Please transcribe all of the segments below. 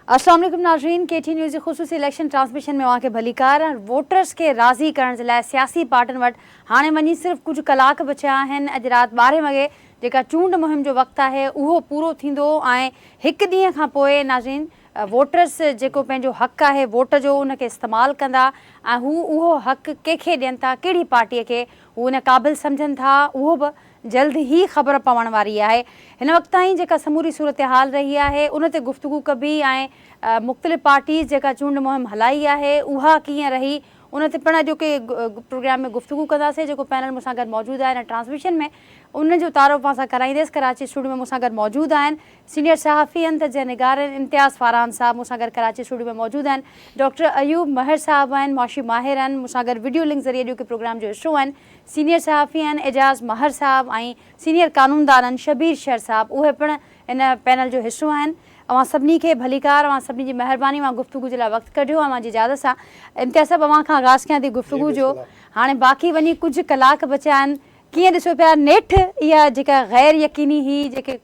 अस्सलाम वालेकुम नाज़रीन, KT न्यूज़ जी ख़ुसूसी इलेक्शन ट्रांसमिशन में वहाँ भलीकार वोटर्स के राज़ी करण जे लाइ सियासी पार्टियुनि वटि हाणे वञी सिर्फ़ कुछ कलाक बचिया आहिनि। अॼु राति 12 वॻे जेका चूंड मुहिम जो वक़्तु आहे उहो पूरो थींदो ऐं हिकु ॾींहं खां पोइ नाज़रीन वोटर्स जेको पंहिंजो हक़ आहे वोट जो उनखे इस्तेमालु कंदा ऐं हू उहो हक़ कंहिंखे ॾियनि था, कहिड़ी पार्टीअ खे हू उन क़ाबिल सम्झनि था, उहो बि जल्द ई ख़बर पवण वारी आहे। हिन वक़्त ताईं जेका समूरी सूरत हाल रही आहे उन ते गुफ़्तगू कबी ऐं मुख़्तलिफ़ पार्टीज़ जेका चूंड मुहिम हलाई आहे उहा कीअं रही उन ते पिण अॼु के प्रोग्राम में गुफ़्तगू कंदासीं। जेको पैनल मूंसां गॾु मौजूदु आहे हिन ट्रांसमिशन में उन जो तारुफ़ असां कराईंदसि। कराची स्टूडियो में मूंसां गॾु मौजूदु आहिनि सीनियर सहाफ़ी आहिनि त निगार इम्तियाज़ फ़ारहान साहब मूंसां गॾु कराची स्टूडियो में मौजूदु आहिनि। डॉक्टर अयूब महर साहब आहिनि, मौशी माहिर आहिनि, मूंसां गॾु वीडियो लिंक ज़रिए अॼु के प्रोग्राम जो हिसो आहिनि। सीनियर सहाफ़ी आहिनि एजाज़ महर साहब ऐं सीनियर कानूनदान आहिनि शबीर शर साहब, उहे पिण इन पैनल जो हिसो आहिनि। अवां सभिनी खे भलीकार, अवां सभिनी जी महिरबानी, मां गुफ़्तगू जे लाइ वक़्तु कढियो आहे मुंहिंजी इजाज़त सां। इम्तियाज़ साहब अवां खां आगाज़ कयां थी गुफ़्तगू जो। हाणे बाक़ी वञी कुझु कलाक बचिया आहिनि, कीअं ॾिसो पिया नेठि इहा जेका गैर यकीनी ही जेके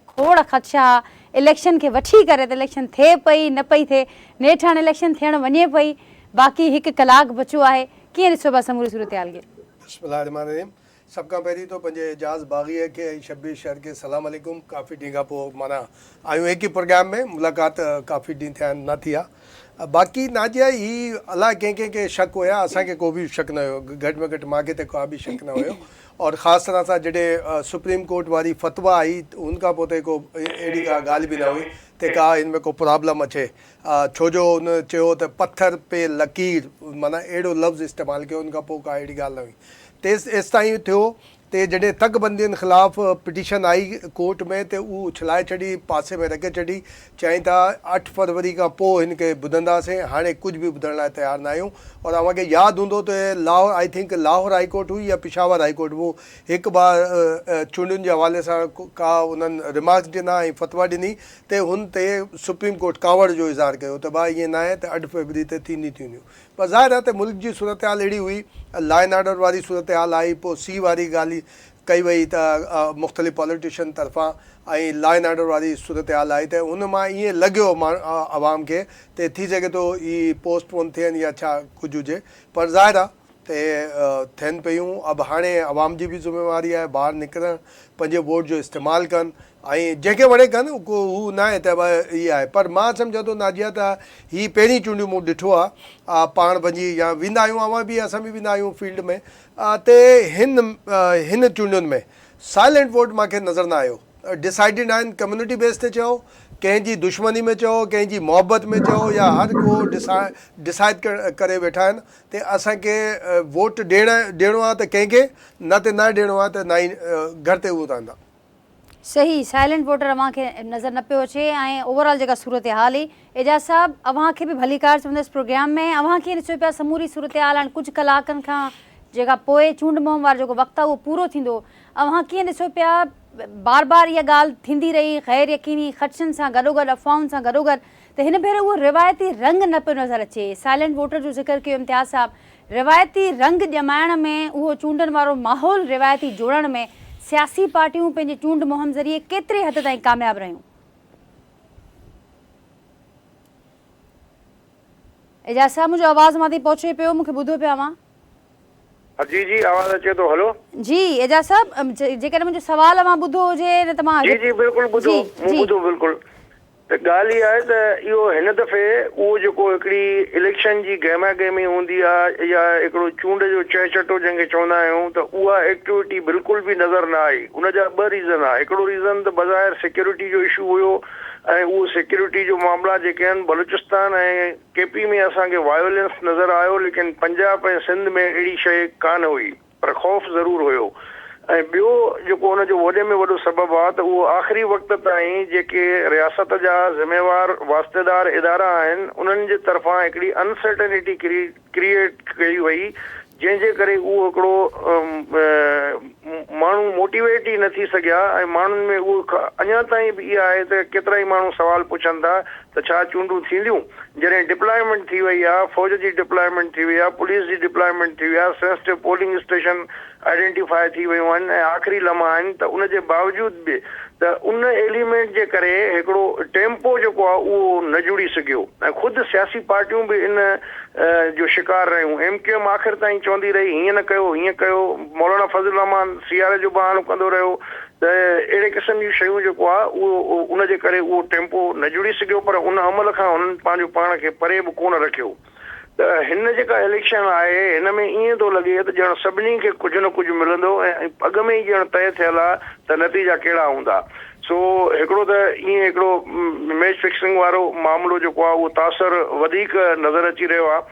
खोड़ ख़दशा इलेक्शन खे वठी करे त इलेक्शन थिए पई न पई थिए, नेठि हाणे इलेक्शन थियण वञे पई, बाक़ी हिकु कलाक बचियो आहे, कीअं ॾिसो पिया समूरी सूरत हाल खे? बिस्मिल्लाहिर्रहमानिर्रहीम। सब खां पहिरीं तो पंहिंजे एजाज़ बाग़ीअ खे ऐं शबीर शहर खे सलाम अलैकुम। काफ़ी ॾींहं खां पोइ माना आहियूं हिकु ई प्रोग्राम में, मुलाक़ात काफ़ी ॾींहं थिया आहिनि न थी आहे। बाक़ी नाजिया ही अलाए कंहिंखे शक हुया, असांखे को बि शक न हुयो, घटि में घटि मूंखे त का बि शक न हुयो। और ख़ासि तरह सां जॾहिं सुप्रीम कोर्ट वारी फतवा आई उन खां पोइ त को अहिड़ी का ॻाल्हि बि न हुई त का हिन में को प्रॉब्लम अचे। छो जो उन चयो त पत्थर पे लकीर, माना अहिड़ो लफ़्ज़ इस्तेमालु कयो, उन खां पोइ का अहिड़ी ॻाल्हि न हुई। तेसि ताईं थियो ते जॾहिं तकबंदियुनि ख़िलाफ़ु पिटीशन आई कोर्ट में त उहो उछलाए छॾी, पासे में रखे छॾी, चई था 8 फरवरी खां पोइ हिन खे ॿुधंदासीं, हाणे कुझु बि ॿुधण लाइ तयारु न आहियूं। और तव्हांखे यादि हूंदो त Lahore, I think Lahore high court हुई या पिशावर हाई कोर्ट, वो हिकु बार चूंडियुनि जे हवाले सां का उन्हनि रिमार्क्स ॾिना ऐं फतवा ॾिनी त हुन ते सुप्रीम कोर्ट कावड़ जो इज़हार कयो त भाउ ईअं न आहे त 8 फरवरी ते थींदियूं। पर ज़ाहिर आहे त मुल्क जी सूरत हाल अहिड़ी हुई, लॉ एंड ऑर्डर वारी सूरत हाल आई, पोइ सी वारी ॻाल्हि कई वई त मुख़्तलिफ़ पॉलिटिशियन तरफ़ां, ऐं लॉ एंड ऑर्डर वारी सूरत हाल आई त उन मां ईअं लॻियो आवाम खे त थी सघे थो ई पोस्टपोन थियनि या छा कुझु हुजे। पर ज़ाहिर आहे त थियनि पियूं। अब हाणे आवाम जी बि ज़िम्मेवारी आहे ॿाहिरि निकिरणु, पंहिंजे वोट जो इस्तेमालु कनि, ऐं जंहिंखे वणे कनि, को हू न आहे त इहा आहे। पर मां सम्झां थो नाजिया त हीअ पहिरीं चूंडियूं मूं ॾिठो आहे, पाण वञी या वेंदा आहियूं, असां बि वेंदा आहियूं फील्ड में, त हिन चूंडियुनि में साइलेंट वोट मूंखे नज़र न आयो। डिसाइडिड आहिनि कम्यूनिटी बेस ते चयो, कंहिंजी दुश्मनी में चयो, कंहिंजी मोहबत में चयो, या हर को डिसाइड करे वेठा आहिनि त असांखे वोट ॾियणो आहे त कंहिंखे, न त न ॾियणो आहे त न ई घर ते उहो रहंदा। सही, साइलेंट वोटर अव्हांखे नज़र न पियो अचे। ऐं ओवरऑल जेका सूरत हाल हुई, एजाज़ साहब अव्हांखे बि भलीकार चवंदसि प्रोग्राम में, अव्हांखे ॾिसो पिया समूरी सूरत हाल हाणे कुझु कलाकनि खां जेका पोइ चूंड मुहिम वारो जेको वक़्तु आहे उहो पूरो थींदो, अव्हां कीअं ॾिसो पिया बार बार इहा ॻाल्हि थींदी रही गैर यकीनी ख़दशनि सां गॾोगॾु, अफ़वाहुनि सां गॾोगॾु, त हिन भेरे उहो रिवायती रंग न पियो नज़र अचे। साइलेंट वोटर जो ज़िक्र कयो इम्तियाज़ साहब, रिवायती रंग ॼमाइण में, उहो चूंडनि वारो माहौल रिवायती जोड़ण में सियासी पार्टियूं पंहिंजी चूंड मुहिम ज़रिए केतिरे हद ताईं कामयाबु रहियूं? एजाज़ साहब मुंहिंजो आवाज़ मां ताईं पहुचे पियो, मूंखे ॿुधो पिया मां? जी जी आवाज़ अचे थो। हलो जी एजाज़ साहब, जेकॾहिं मुंहिंजो सुवाल मां ॿुधो हुजे न त मां जी जी बिल्कुलु ॿुधो, मूं ॿुधो बिल्कुलु। त ॻाल्हि इहा आहे त इहो हिन दफ़े उहो जेको हिकिड़ी इलेक्शन जी गहमा गहमी हूंदी आहे या हिकिड़ो चूंड जो चहचटो जंहिंखे चवंदा आहियूं, त उहा एक्टिविटी बिल्कुलु बि नज़र न आई। उनजा 2 रीज़न आहे। हिकिड़ो रीज़न त बज़ाहिर सिक्योरिटी जो इशू हुयो, ऐं उहो सिक्योरिटी जो मामला जेके आहिनि बलूचिस्तान ऐं KP में असांखे वायोलेंस नज़र आयो, लेकिन पंजाब ऐं सिंध में अहिड़ी शइ कान हुई, पर ख़ौफ़ ज़रूरु हुयो। ऐं ॿियो जेको हुनजो वॾे में वॾो सबबु आहे त उहो आख़िरी वक़्त ताईं जेके रियासत जा ज़िम्मेवार वास्तेदार इदारा आहिनि उन्हनि जे तरफ़ां हिकिड़ी अनसर्टेनिटी क्रिएट कई वई, जंहिंजे करे उहो हिकिड़ो माण्हू मोटिवेट ई न थी सघिया। ऐं माण्हुनि में उहो अञा ताईं बि इहा आहे त केतिरा ई माण्हू सवाल पुछनि था त छा चूंडूं थींदियूं। जॾहिं डिप्लॉयमेंट थी वई आहे, फ़ौज जी डिप्लॉयमेंट थी वई आहे, पुलिस जी डिप्लॉयमेंट थी वई आहे, सेंसिटिव पोलिंग स्टेशन आइडेंटिफाई थी वियूं आहिनि ऐं आख़िरी लम्हा आहिनि, त उनजे बावजूद बि त उन एलिमेंट जे करे हिकिड़ो टेम्पो जेको आहे उहो न जुड़ी सघियो ऐं ख़ुदि सियासी पार्टियूं बि इन जो शिकार रहियूं। MQM आख़िर ताईं चवंदी रही हीअं न कयो हीअं कयो, मौलाना फज़ल रहमान CR जो बहानो कंदो रहियो, त अहिड़े क़िस्म जूं शयूं जेको आहे उहो उनजे करे उहो टेम्पो न जुड़ी सघियो, पर उन अमल खां हुननि पंहिंजो पाण खे परे बि कोन रखियो। त हिन जेका इलेक्शन आहे हिन में ईअं थो लॻे त ॼण सभिनी खे कुझु न कुझु मिलंदो ऐं अॻ में ई ॼण तय थियल आहे त नतीजा कहिड़ा हूंदा। सो हिकिड़ो त ईअं हिकिड़ो मैच फिक्सिंग वारो मामिलो जेको आहे उहो तासर वधीक नज़र अची रहियो आहे।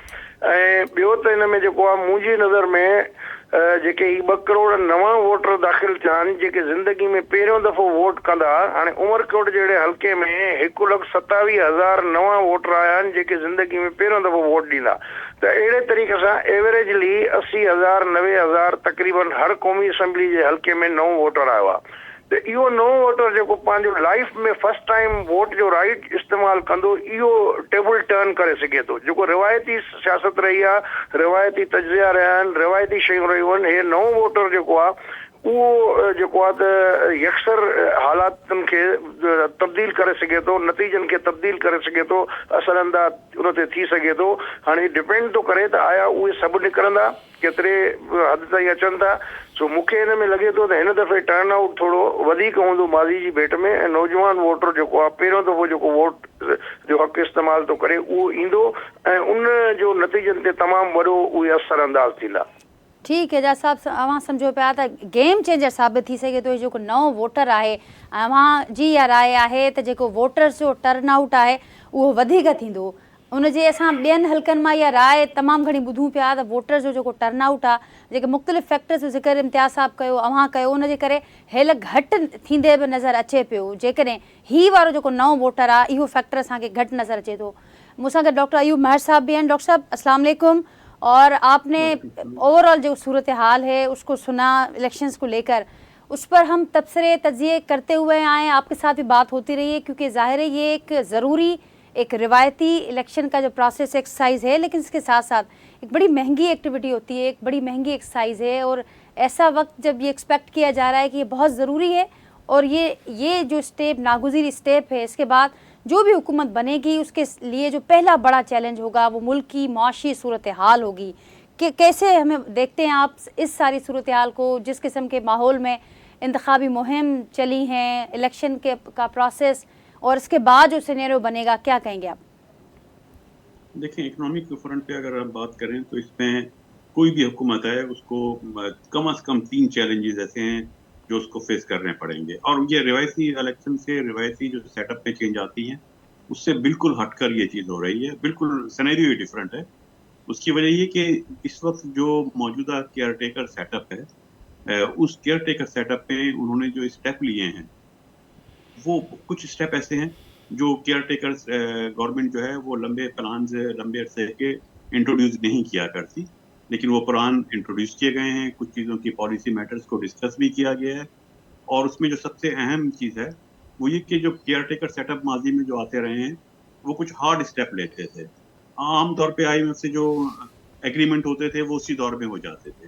ऐं ॿियो त हिन में जेको आहे मुंहिंजी नज़र में जेके ई 2 करोड़ नवां वोटर दाख़िल थिया आहिनि जेके ज़िंदगी में पहिरियों दफ़ो वोट कंदा। हाणे उमरकोट जहिड़े हल्के में 1,27,000 नवां वोटर आया आहिनि जेके ज़िंदगी में पहिरियों दफ़ो वोट ॾींदा। त अहिड़े तरीक़े सां एवरेजली 80,000 90,000 तक़रीबन हर क़ौमी असेंबली जे हल्के में नओं वोटर आयो आहे। त इहो नओं वोटर जेको पंहिंजो लाइफ में फर्स्ट टाइम वोट जो राइट इस्तेमालु कंदो, इहो टेबल टर्न करे सघे थो। जेको रिवायती सियासत रही आहे, रिवायती तजिया रहिया आहिनि, रिवायती शयूं रहियूं आहिनि, हे नओं वोटर जेको आहे उहो जेको आहे त यकसर हालातुनि खे तब्दील करे सघे थो, नतीजनि खे तब्दील करे सघे थो, असरअंदाज उन ते थी सघे थो। हाणे डिपेंड थो करे त आया उहे सभु निकिरंदा, केतिरे हद ताईं अचनि था। सो मूंखे हिन में लॻे थो त हिन दफ़े टर्न आउट थोरो वधीक हूंदो माज़ी जी भेट में, ऐं नौजवान वोटर जेको आहे पहिरियों दफ़ो जेको वोट जो हक़ इस्तेमालु थो करे उहो ईंदो ऐं उन जो नतीजनि ते तमामु वॾो उहे असरअंदाज थींदा। ठीक है एजाज साहब, अवां सम्झो पिया त गेम चेंजर साबित थी सघे थो जेको नओं वोटर आहे। अवां जी इहा राय आहे त जेको वोटर्स जो टर्न आउट आहे उहो वधीक थींदो। उनजे असां ॿियनि हल्कनि मां इहा राय तमामु घणी ॿुधूं पिया त वोटर्स जो जेको टर्न आउट आहे, जेके मुख़्तलिफ़ फैक्टर्स जो ज़िक्र इम्तियाज़ साहब कयो, अवां कयो, उनजे करे हेल घटि थींदे बि नज़र अचे पियो। जेकॾहिं हीउ वारो जेको नओं वोटर आहे इहो फैक्टर असांखे घटि नज़र अचे थो। मूंसां गॾु डॉक्टर अयूब महर साहब भी हैं। डॉक्टर साहब अस्सलाम वालेकुम। और आपने ओवरऑल जो सूरत हाल है उसको सुना इलेक्शंस को लेकर, उस पर हम तबसरे तजिए करते हुए आए, आपके साथ भी बात होती रही है, क्योंकि ज़ाहिर है ये एक ज़रूरी एक रिवायती इलेक्शन का जो प्रोसेस एक्सरसाइज है, लेकिन इसके साथ साथ एक बड़ी महंगी एक्टिविटी होती है, एक बड़ी महंगी एक्सरसाइज है। और ऐसा वक्त जब ये एक्सपेक्ट किया जा रहा है कि ये बहुत ज़रूरी है और ये जो स्टेप नागुज़ीर स्टेप है, इसके बाद जो भी हुकूमत बनेगी उसके लिए जो पहला बड़ा चैलेंज होगा वो मुल्क की मुआशी सूरत हाल होगी। कि कैसे हमें देखते हैं आप इस सारी सूरत हाल को, जिस किस्म के माहौल में इंतखाबी मुहिम चली हैं, इलेक्शन का प्रोसेस और इसके बाद जो सिनेरियो बनेगा, क्या कहेंगे आप? देखिए, इकोनॉमिक फ्रंट पे अगर हम बात करें तो इसमें कोई भी हुकूमत है उसको कम से कम 3 चैलेंजेस ऐसे हैं जो उसको फेस करने पड़ेंगे। और ये रिवायती इलेक्शन से, रिवायती जो सेटअप में चेंज आती हैं उससे बिल्कुल हटकर ये चीज़ हो रही है। बिल्कुल सिनेरियो ही डिफरेंट है। उसकी वजह ये कि इस वक्त जो मौजूदा केयर टेकर सेटअप है, उस केयर टेकर सेटअप में उन्होंने जो स्टेप लिए हैं वो कुछ स्टेप ऐसे हैं जो केयर टेकर गवर्नमेंट जो है वो लंबे प्लान लंबे अरसे के इंट्रोड्यूस नहीं किया करती, लेकिन वो प्लान इंट्रोड्यूस किए गए हैं। कुछ चीज़ों की पॉलिसी मैटर्स को डिस्कस भी किया गया है। और उसमें जो सबसे अहम चीज़ है वो ये कि जो केयर टेकर सेटअप माजी में जो आते रहे हैं वो कुछ हार्ड स्टेप लेते थे। आमतौर पे IMF से जो एग्रीमेंट होते थे वो उसी दौर में हो जाते थे,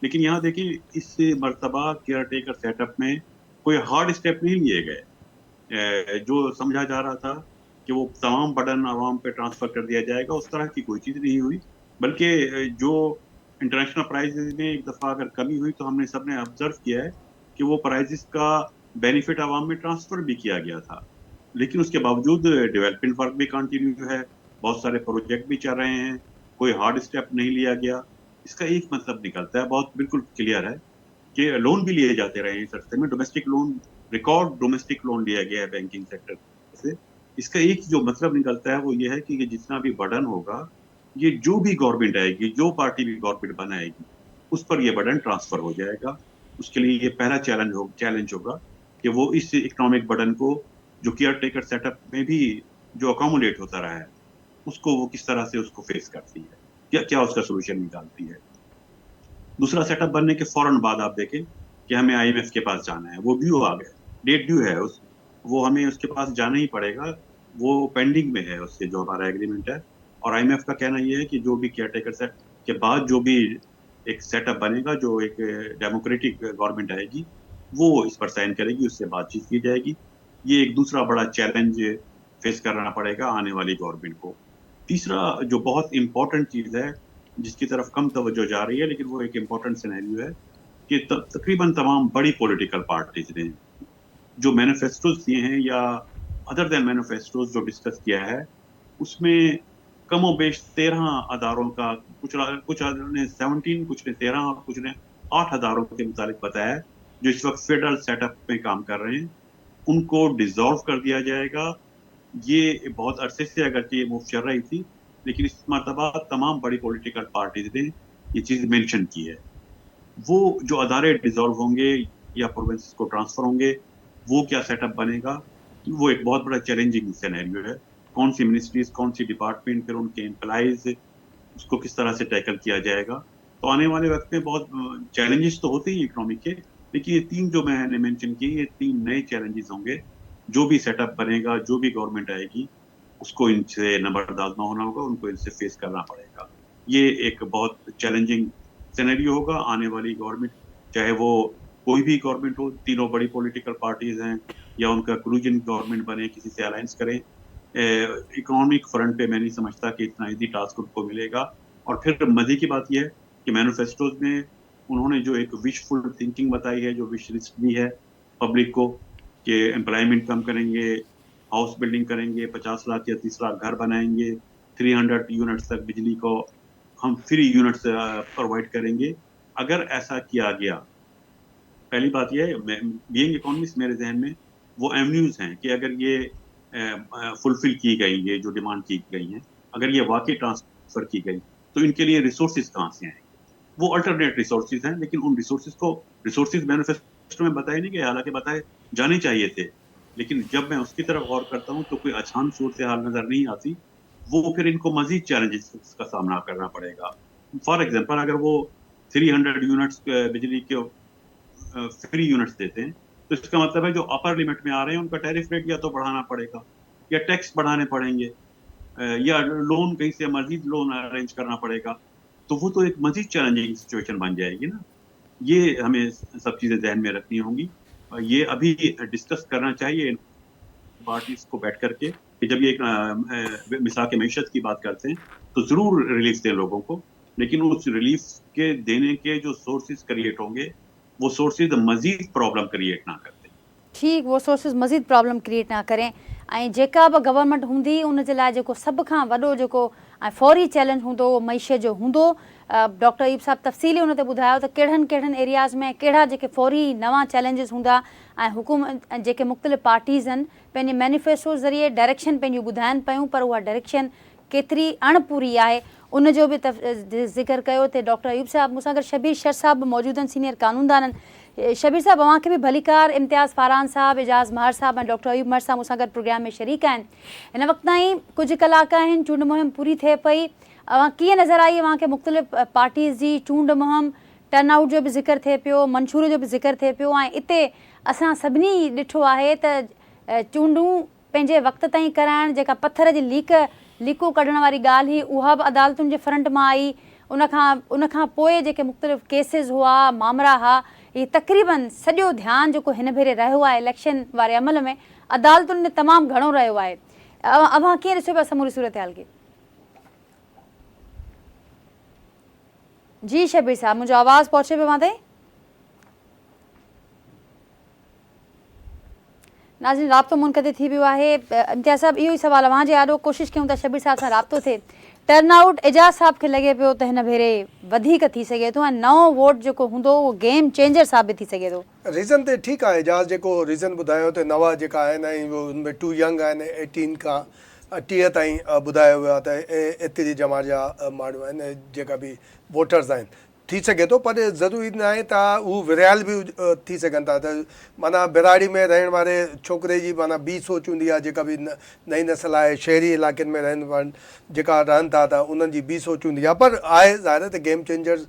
लेकिन यहाँ देखिए इस मर्तबा केयर टेकर सेटअप में कोई हार्ड स्टेप नहीं लिए गए। जो समझा जा रहा था कि वो तमाम बर्डन आवाम पे ट्रांसफर कर दिया जाएगा, उस तरह की कोई चीज़ नहीं हुई। बल्कि जो इंटरनेशनल प्राइजेस में एक दफ़ा अगर कमी हुई तो हमने सबने ऑब्जर्व किया है कि वो प्राइजेस का बेनिफिट आवाम में ट्रांसफ़र भी किया गया था। लेकिन उसके बावजूद डेवलपमेंट वर्क भी कंटिन्यू है, बहुत सारे प्रोजेक्ट भी चल रहे हैं, कोई हार्ड स्टेप नहीं लिया गया। इसका एक मतलब निकलता है, बहुत बिल्कुल क्लियर है कि लोन भी लिए जाते रहे हैं इस अरसे में। Domestic loan, record domestic loan लिया गया है बैंकिंग सेक्टर से। इसका एक जो मतलब निकलता है वो ये है कि ये जितना भी बर्डन होगा, ये जो भी गवर्नमेंट आएगी, जो पार्टी भी गवर्नमेंट बनाएगी, उस पर ये बर्डन ट्रांसफर हो जाएगा। उसके लिए ये पहला चैलेंज होगा कि वो इस इकोनॉमिक बर्डन को जो केयर टेकर सेटअप में भी जो अकोमोडेट होता रहा है उसको वो किस तरह से उसको फेस करती है, क्या उसका सोल्यूशन निकालती है। दूसरा सेटअप बनने के फौरन बाद आप देखें कि हमें IMF के पास जाना है, वो ड्यू आ गया, डेट ड्यू है, वो हमें उसके पास जाना ही पड़ेगा। वो पेंडिंग में है उससे जो हमारा एग्रीमेंट है। और IMF का कहना ये है कि जो भी केयर टेकर सेट के बाद जो भी एक सेटअप बनेगा, जो एक डेमोक्रेटिक गवर्नमेंट आएगी, वो इस पर साइन करेगी, उससे बातचीत की जाएगी। ये एक दूसरा बड़ा चैलेंज फेस करना पड़ेगा आने वाली गवर्नमेंट को। तीसरा जो बहुत इंपॉर्टेंट चीज है, जिसकी तरफ कम तवज्जो जा रही है, लेकिन वो एक इंपॉर्टेंट सिनेरियो है कि तकरीबन तमाम बड़ी पॉलिटिकल पार्टीज ने जो मैनिफेस्टोज दिए हैं या अदर देन मैनिफेस्टोज जो डिस्कस किया है, उसमें कमोबेश 13 अदारों का, कुछ ने 17, कुछ ने 13 और कुछ ने 8 अदारों के मुतालिक बताया है, जो इस वक्त फेडरल सेटअप में काम कर रहे हैं, उनको डिसॉल्व कर दिया जाएगा। ये बहुत अरसे से अगरचे ये मूव चल रही थी, लेकिन इस मरतबा तमाम बड़ी पॉलिटिकल पार्टीज ने ये चीज मेंशन की है। वो जो अदारे डिसॉल्व होंगे या प्रोविंसेस को ट्रांसफर होंगे, वो क्या सेटअप बनेगा, वो एक बहुत बड़ा चैलेंजिंग सिनेरियो है। कौन सी मिनिस्ट्रीज, कौन सी डिपार्टमेंट, फिर उनके एम्प्लॉइज, उसको किस तरह से टैकल किया जाएगा। तो आने वाले वक्त में बहुत चैलेंजेस तो होते ही इकोनॉमिक के, लेकिन ये 3 जो मैंने मेंशन किए, ये 3 नए चैलेंजेस होंगे। जो भी सेटअप बनेगा, जो भी गवर्नमेंट आएगी, उसको इनसे नंबरदाज ना होना होगा, उनको इनसे फेस करना पड़ेगा। ये एक बहुत चैलेंजिंग सिनेरियो होगा आने वाली गवर्नमेंट, चाहे वो कोई भी गवर्नमेंट हो, तीनों बड़ी पॉलिटिकल पार्टीज हैं या उनका कोलिजन गवर्नमेंट बने, किसी से अलायंस करें। इकोनॉमिक फ्रंट पे मैं नहीं समझता कि इतना इजी टास्क उनको मिलेगा। और फिर मजे की बात यह है कि मैनिफेस्टोज में उन्होंने जो एक विशफुल थिंकिंग बताई है, जो विश लिस्ट दी है पब्लिक को, कि एम्प्लॉयमेंट कम करेंगे, हाउस बिल्डिंग करेंगे, 50 लाख या 30 लाख घर बनाएंगे, 300 यूनिट्स तक बिजली को हम फ्री यूनिट्स प्रोवाइड करेंगे। अगर ऐसा किया गया, पहली बात यह है, बीइंग इकोनॉमिस्ट मेरे जहन में वो एवेन्यूज हैं कि अगर ये फुलफिल की गई, ये जो डिमांड की गई है, अगर ये वाकई ट्रांसफर की गई, तो इनके लिए रिसोर्सेज कहाँ से आएंगे? वो अल्टरनेट रिसोर्सेज हैं, लेकिन उन रिसोर्सेज मैनिफेस्टो में बताए नहीं गए, हालांकि बताए जाने चाहिए थे। लेकिन जब मैं उसकी तरफ गौर करता हूँ तो कोई आसान सूरत हाल नजर नहीं आती। वो फिर इनको मजीद चैलेंजेस का सामना करना पड़ेगा। फॉर एग्जाम्पल, अगर वो 300 यूनिट्स बिजली के फ्री यूनिट्स देते हैं, तो इसका मतलब है जो अपर लिमिट में आ रहे हैं उनका टैरिफ रेट या तो बढ़ाना पड़ेगा या टैक्स बढ़ाने पड़ेंगे, या लोन कहीं से मजीद लोन अरेंज करना पड़ेगा। तो वो तो एक मजीद चैलेंजिंग सिचुएशन बन जाएगी ना। ये हमें सब चीजें ध्यान में रखनी होंगी। ये अभी डिस्कस करना चाहिए पार्टीज को बैठ करके कि जब ये मिसाक मईशत की बात करते हैं तो जरूर रिलीफ दें लोगों को, लेकिन उस रिलीफ के देने के जो सोर्सेज क्रिएट होंगे, वो सोर्सेज मजीद प्रॉब्लम क्रिएट ना करते। ठीक, वो सोर्सेस मज़ीद प्रॉब्लम क्रिएट ना करें। ऐं जेका बि गवर्नमेंट हूंदी उन जे लाइ जेको सभ खां वॾो जेको ऐं फौरी चैलेंज हूंदो उहो मईशत जो हूंदो। डॉक्टर अयूब साहब तफ़सीली उन ते ॿुधायो त कहिड़नि एरियाज़ में कहिड़ा जेके फौरी नवां चैलेंजिस हूंदा ऐं हुकूमत जेके मुख़्तलिफ़ पार्टीज़ आहिनि पंहिंजे मैनिफेस्टो ज़रिए डायरेक्शन पंहिंजूं ॿुधाइनि पियूं, पर उहा डायरेक्शन केतिरी अणपूरी आहे उन जो बि ज़िक्र कयो। त डॉक्टर अयूब साहब मूंसां गॾु शबीर शर साहब बि मौजूदु आहिनि, सीनियर कानूनदान आहिनि। शबीर साहब, अव्हांखे बि भलीकार, इम्तियाज़ फारान साहब, एजाज़ महार साहब ऐं डॉक्टर अयूब मर साहब मूंसां गॾु प्रोग्राम में शरीक आहिनि। हिन वक़्त ताईं कुझु कलाक आहिनि, चूंड मुहिम पूरी थिए पई। अव्हां कीअं नज़र आई अव्हांखे मुख़्तलिफ़ पार्टीज़ जी चूंड मुहिम? टर्नआउट जो बि ज़िक्र थिए पियो, मंशूर जो बि ज़िक्र थिए पियो, ऐं इते असां सभिनी ॾिठो आहे त चूंडूं पंहिंजे वक़्त ताईं कराइण, जेका पथर जी लीकूं कढण वारी ॻाल्हि हुई, उहा बि अदालतुनि जे फ्रंट मां आई। उन खां पोइ जेके मुख़्तलिफ़ केसिस हुआ, मामला हुआ, इहे तक़रीबन सॼो ध्यानु जेको हिन भेरे रहियो आहे इलेक्शन वारे अमल में, अदालतुनि में तमामु घणो रहियो आहे। अव्हां कीअं ॾिसो पिया समूरी सूरत हाल खे? जी शबीर साहब, मुंहिंजो आवाज़ पहुचे पियो मां ताईं? नाज़रीन, राब्तो मुनक़िद थी वियो आहे। इम्तियाज़ साहब, इहो ई सवाल अव्हां जे आॾो कोशिशि कयूं था शबीर साहब सां राब्तो थिए। टर्नआउट एजाज़ साहब खे लॻे पियो त हिन भेरे वधीक थी सघे थो ऐं नओं वोट जेको हूंदो उहो गेम चेंजर साबित थी सघे थो। रीज़न ते ठीकु आहे एजाज़ जेको रीज़न ॿुधायो त नवा जेका आहिनि ऐं उनमें 2 यंग आहिनि, 18 खां 30 ताईं ॿुधायो वियो आहे त एतिरी जमात जा माण्हू आहिनि जेका बि वोटर्स आहिनि। थी सघे थो, पर ज़रूरी न आहे त हू विरिहायल बि थी सघनि था। त माना बिराड़ी में रहण वारे छोकिरे जी माना ॿी सोच हूंदी आहे, जेका बि नई नस्ल आहे, शहरी इलाइक़नि में जेका रहनि था त उन्हनि जी ॿी सोच हूंदी आहे। पर आहे ज़ाहिर त गेम चेंजर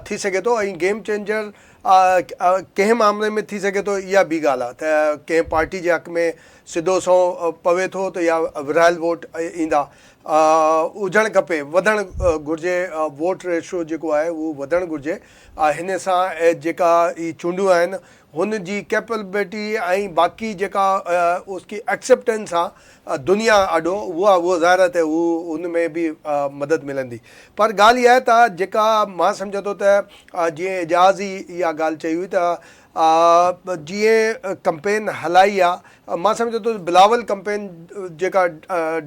थी सघे थो, ऐं गेम चेंजर कंहिं मामले में थी सघे थो इहा ॿी ॻाल्हि आहे त कंहिं पार्टी जे हक़ में सिधो सौ पवे थो त या विरिहायल वोट ईंदा। हुजणु खपे, वधणु घुरिजे, वोट रेशो जेको आहे उहो वधणु घुरिजे। हिन सां जेका ई चूंडियूं आहिनि हुन जी कैपेबिलिटी ऐं बाक़ी जेका उसकी एक्सेप्टेंस आहे दुनिया आॾो उहा ज़ाहिर आहे उन में बि मदद मिलंदी। पर ॻाल्हि इहा आहे त जेका मां सम्झां थो त जीअं एजाज़ ई इहा ॻाल्हि चई हुई त जीअं कंपेन हलाई आहे मां सम्झां थो बिलावल कंपेन जेका